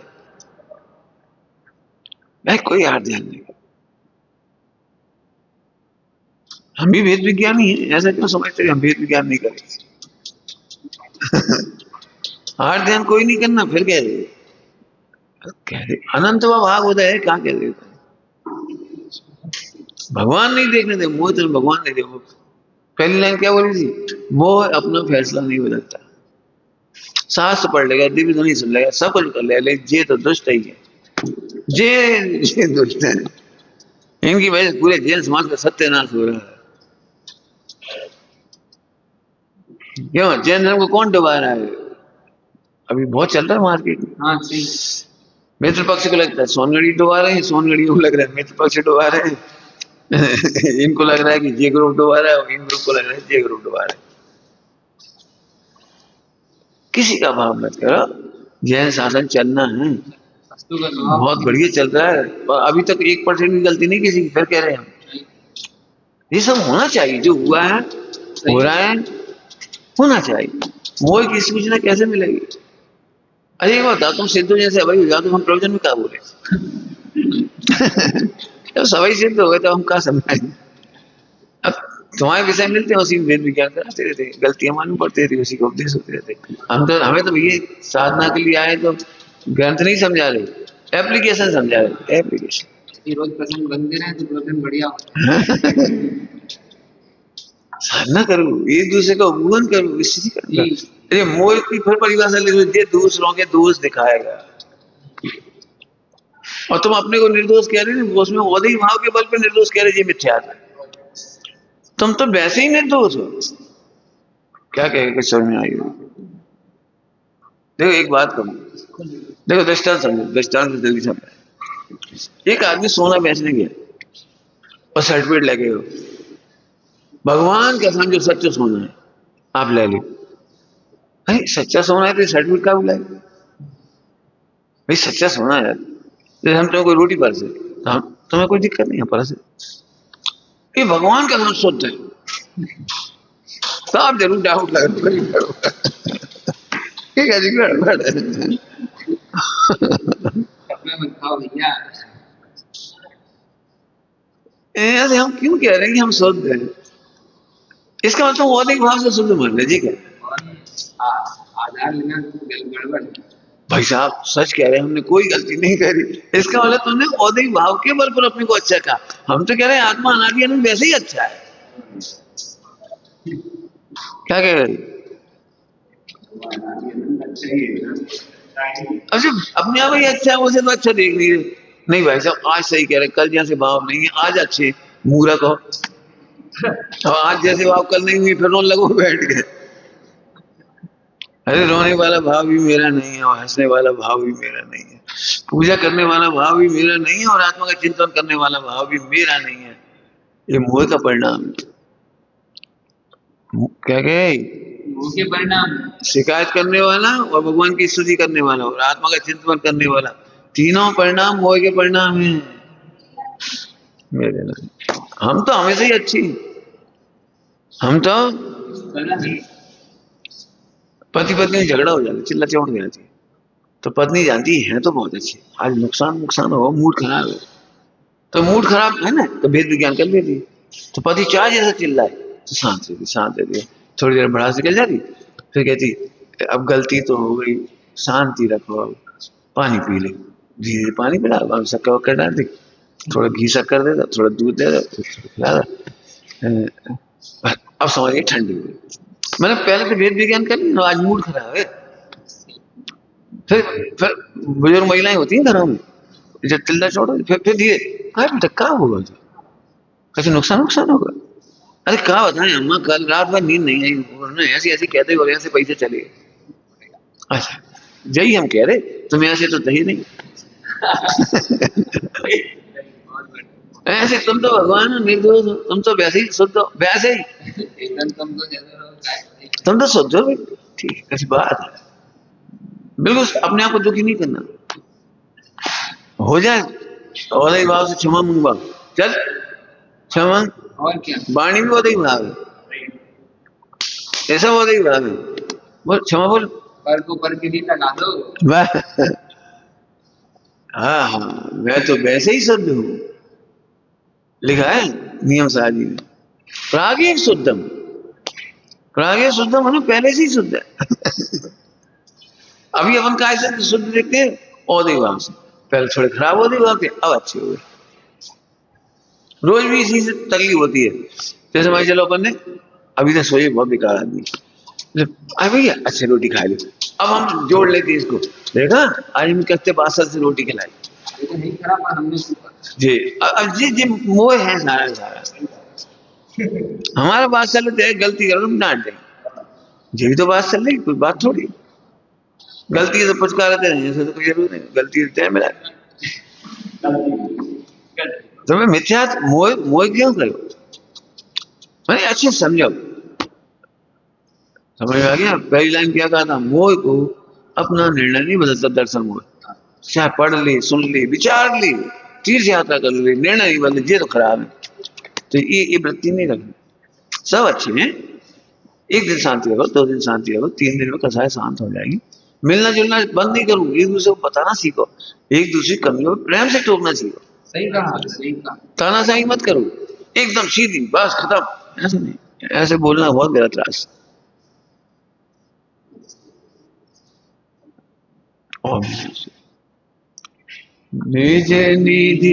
मैं कोई आठ ध्यान नहीं। हम भी वेद विज्ञानी हैं, ऐसा क्यों समझते हम वेद विज्ञान नहीं करें? आठ ध्यान कोई नहीं करना, फिर कह रहे अनंत भाग होता है, कहाँ कह रहे भगवान नहीं देखने दे, मोह तो भगवान नहीं देखो। पहली लाइन क्या बोली थी? मोह अपना फैसला नहीं बदलता, शास्त्र पढ़ लेगा, दिव्य ध्वनि सुन लेगा, सब कुछ कर लेगा, जे तो दुष्ट ही है, जे दुष्ट है। इनकी वजह से पूरे जैन समाज का सत्यानाश हो रहा है। क्यों? जैन धर्म को कौन डुबा रहा है? अभी बहुत चल रहा है मार्केट में। मित्र पक्ष को लगता है सोनगढ़ी डुबा रहे हैं, सोनगढ़ी को लग रहा है मित्र पक्ष डुबा रहे हैं। इनको लग रहा है कि जे ग्रुप डुबा रहा है, और इन ग्रुप को लग रहा है जे ग्रुप डुबा रहा है। किसी का भाव मत करो, जैन शासन चलना है, बहुत बढ़िया चल रहा है, और अभी तक 1% भी गलती नहीं किसी की। फिर कह रहे हैं हम ये सब होना चाहिए, जो हुआ है हो रहा है, होना चाहिए। मोह की सूचना कैसे मिलेगी? अरे ये बता, तुम सिद्ध जैसे भाई हो जाओ तो हम प्रवचन में क्या बोले? जब सभी सिद्ध हो गए तो हम क्या समझाएंगे? अब तुम्हारे विषय मिलते हैं, उसी वेद विज्ञान कराते रहते, गलतियां मालूम पड़ती रहती, उसी को उपदेश होते रहते। हमें तो ये साधना के लिए आए तो ग्रंथ नहीं समझा रहे, एप्लीकेशन समझा रहे, एप्लीकेशन। रोज प्रसंग बनते रहे तो प्रवचन बढ़िया। साधना करो, एक दूसरे का उपवन करो, इससे करना। अरे मोह की फिर परिभाषा लिखो, ये दूसरों के दोष दिखाएगा, और तुम अपने को निर्दोष कह रहे हो, उसमें औदई भाव के बल पे निर्दोष कह रहे, ये मिथ्या है। तुम तो वैसे ही निर्दोष हो। क्या कहेगा समझ में आई? देखो एक बात कहूँ, देखो दृष्टांत समझो, दृष्टांत जल्दी समझ। एक आदमी सोना बेचने गया और सर्टिफिकेट लेके हो, भगवान का समझो सच्चा सोना है, आप ले लो। भाई सच्चा सोना है तो सर्टिफिकेट का बुलाए, भाई सच्चा सोना है। जैसे हम तुम्हें कोई रोटी परसे, तो हम तुम्हें कोई दिक्कत नहीं है परसे, ये भगवान का नाम शुद्ध है, तो आप जरूर डाउट लगा ठीक है जी, गड़बड़ है। ऐसे हम क्यों कह रहे हैं कि हम शुद्ध हैं? इसका मतलब औधिक भाव से शुद्ध मान रहे जी क्या? आधार लेना गड़बड़। भाई साहब सच कह रहे हैं, हमने कोई गलती नहीं करी। इसका मतलब तुमने औधिक भाव के बल पर अपने को अच्छा कहा, हम तो कह रहे हैं आत्मा अनादि अनंत वैसे ही अच्छा है। क्या कह रहे हैं? अच्छा अपने आप ही अच्छा है, उसे तो अच्छा देख लीजिए। नहीं भाई साहब आज सही कह रहे, कल जैसे भाव नहीं है, आज अच्छे मूर्ख हो, और आज जैसे भाव कल नहीं हुई फिर रोने लगो बैठ गए। अरे रोने वाला भाव भी मेरा नहीं है और हंसने वाला भाव भी मेरा नहीं है, पूजा करने वाला भाव भी मेरा नहीं है और आत्मा का चिंतन करने वाला भाव भी मेरा नहीं है। ये मोह का परिणाम है। क्या कहे? मोह के परिणाम। शिकायत करने वाला और भगवान की स्तुति करने वाला और आत्मा का चिंतन करने वाला, तीनों परिणाम मोह के परिणाम हैं मेरे नहीं। हम तो हमेशा ही अच्छी, हम तो पति पत्नी में झगड़ा हो जाता, चिल्ला चौड़ हो जाती, तो पत्नी जानती है तो बहुत अच्छी, आज नुकसान नुकसान हो, मूड खराब है, तो मूड खराब है ना, तो भेद विज्ञान कर लेती। तो पति चाहे जैसा चिल्लाए तो शांत रहती, शांत रहती, थोड़ी देर भड़ास निकल जाती, फिर कहती अब गलती तो हो गई, शांति रखो, अब पानी पी ले, धीरे धीरे पानी पिला, अब शक्कर वक्कर डाल दी, थोड़ा घी शक्कर दे दो, थोड़ा दूध दे दो, खिला दो, अब समझिए ठंडी हुई। मैंने पहले तो भेद विज्ञान कर लिया, आज मूड खराब है। फिर बुजुर्ग महिलाएं होती हैं घरों में, जब चिल्ला छोड़ो फिर धीरे, कहा बेटा क्या होगा, कैसे नुकसान नुकसान होगा, अरे क्या बताएं अम्मा कल रात भर नींद नहीं आई, उन्होंने ऐसी ऐसी कहते हो ऐसे पैसे चले गए। अच्छा यही हम कह रहे, तुम्हें ऐसे तो दही नहीं ऐसे तुम तो भगवान हो, निर्दोष हो, तुम तो वैसे ही शुद्ध हो, वैसे ही तुम तो शुद्ध हो, ठीक है कैसी बात है। बिल्कुल अपने आप को दुखी नहीं करना, हो जाए और ही भाव से क्षमा मंगवा, चल क्षमा, और क्या वाणी भी बहुत ही भाव है, ऐसा बहुत ही भाव है, बोल क्षमा बोल, पर को पर के लिए लगा दो। हाँ हाँ मैं तो वैसे ही शुद्ध हूँ, लिखा है नियम साजी में, प्रागे शुद्धम, प्रागे शुद्धम है ना, पहले से ही शुद्ध है अभी अपन का ऐसे शुद्ध देखते हैं औदे भाव से, पहले थोड़े खराब होते भाव थे, अब अच्छे हो गए। रोज भी इसी से तकलीफ होती है, जैसे मान चलो अपन ने अभी तक सोए बहुत बेकार आदमी, अरे भैया अच्छी रोटी खा ली, अब हम जोड़ लेते इसको, देखा आज हम कितने बादशाह से रोटी खिलाई जी, अब जी मोह है सारा सारा, हमारा बात चल रही है, गलती करो तुम डांट देंगे, ये तो बात चल रही, कोई बात थोड़ी, गलती से पुचकारते रहे ऐसे तो कोई जरूर नहीं, गलती तय मिला, तुम्हें मिथ्या मोह मोह क्यों करो, मैंने अच्छे समझो, समझ में आ गया। पहली लाइन क्या कहा था, मोह को अपना निर्णय नहीं बदलता दर्शन मोह, चाहे पढ़ ली सुन ली विचार ली तीर्थ यात्रा कर ली, निर्णय नहीं बदले, ये तो खराब है, तो ये वृत्ति नहीं रखनी, सब अच्छे हैं, एक दिन शांति रखो, 2 दिन शांति रखो, 3 दिन में कसाय शांत हो जाएगी, मिलना जुलना बंद नहीं करूँ, एक दूसरे को बताना सीखो, एक दूसरी कमियों में प्रेम से टोकना सीखो, सही कहा सही कहा, तानाशाही मत करो, एकदम सीधी बस खत्म, ऐसे नहीं, ऐसे बोलना बहुत गलत रास्ता। निज निधि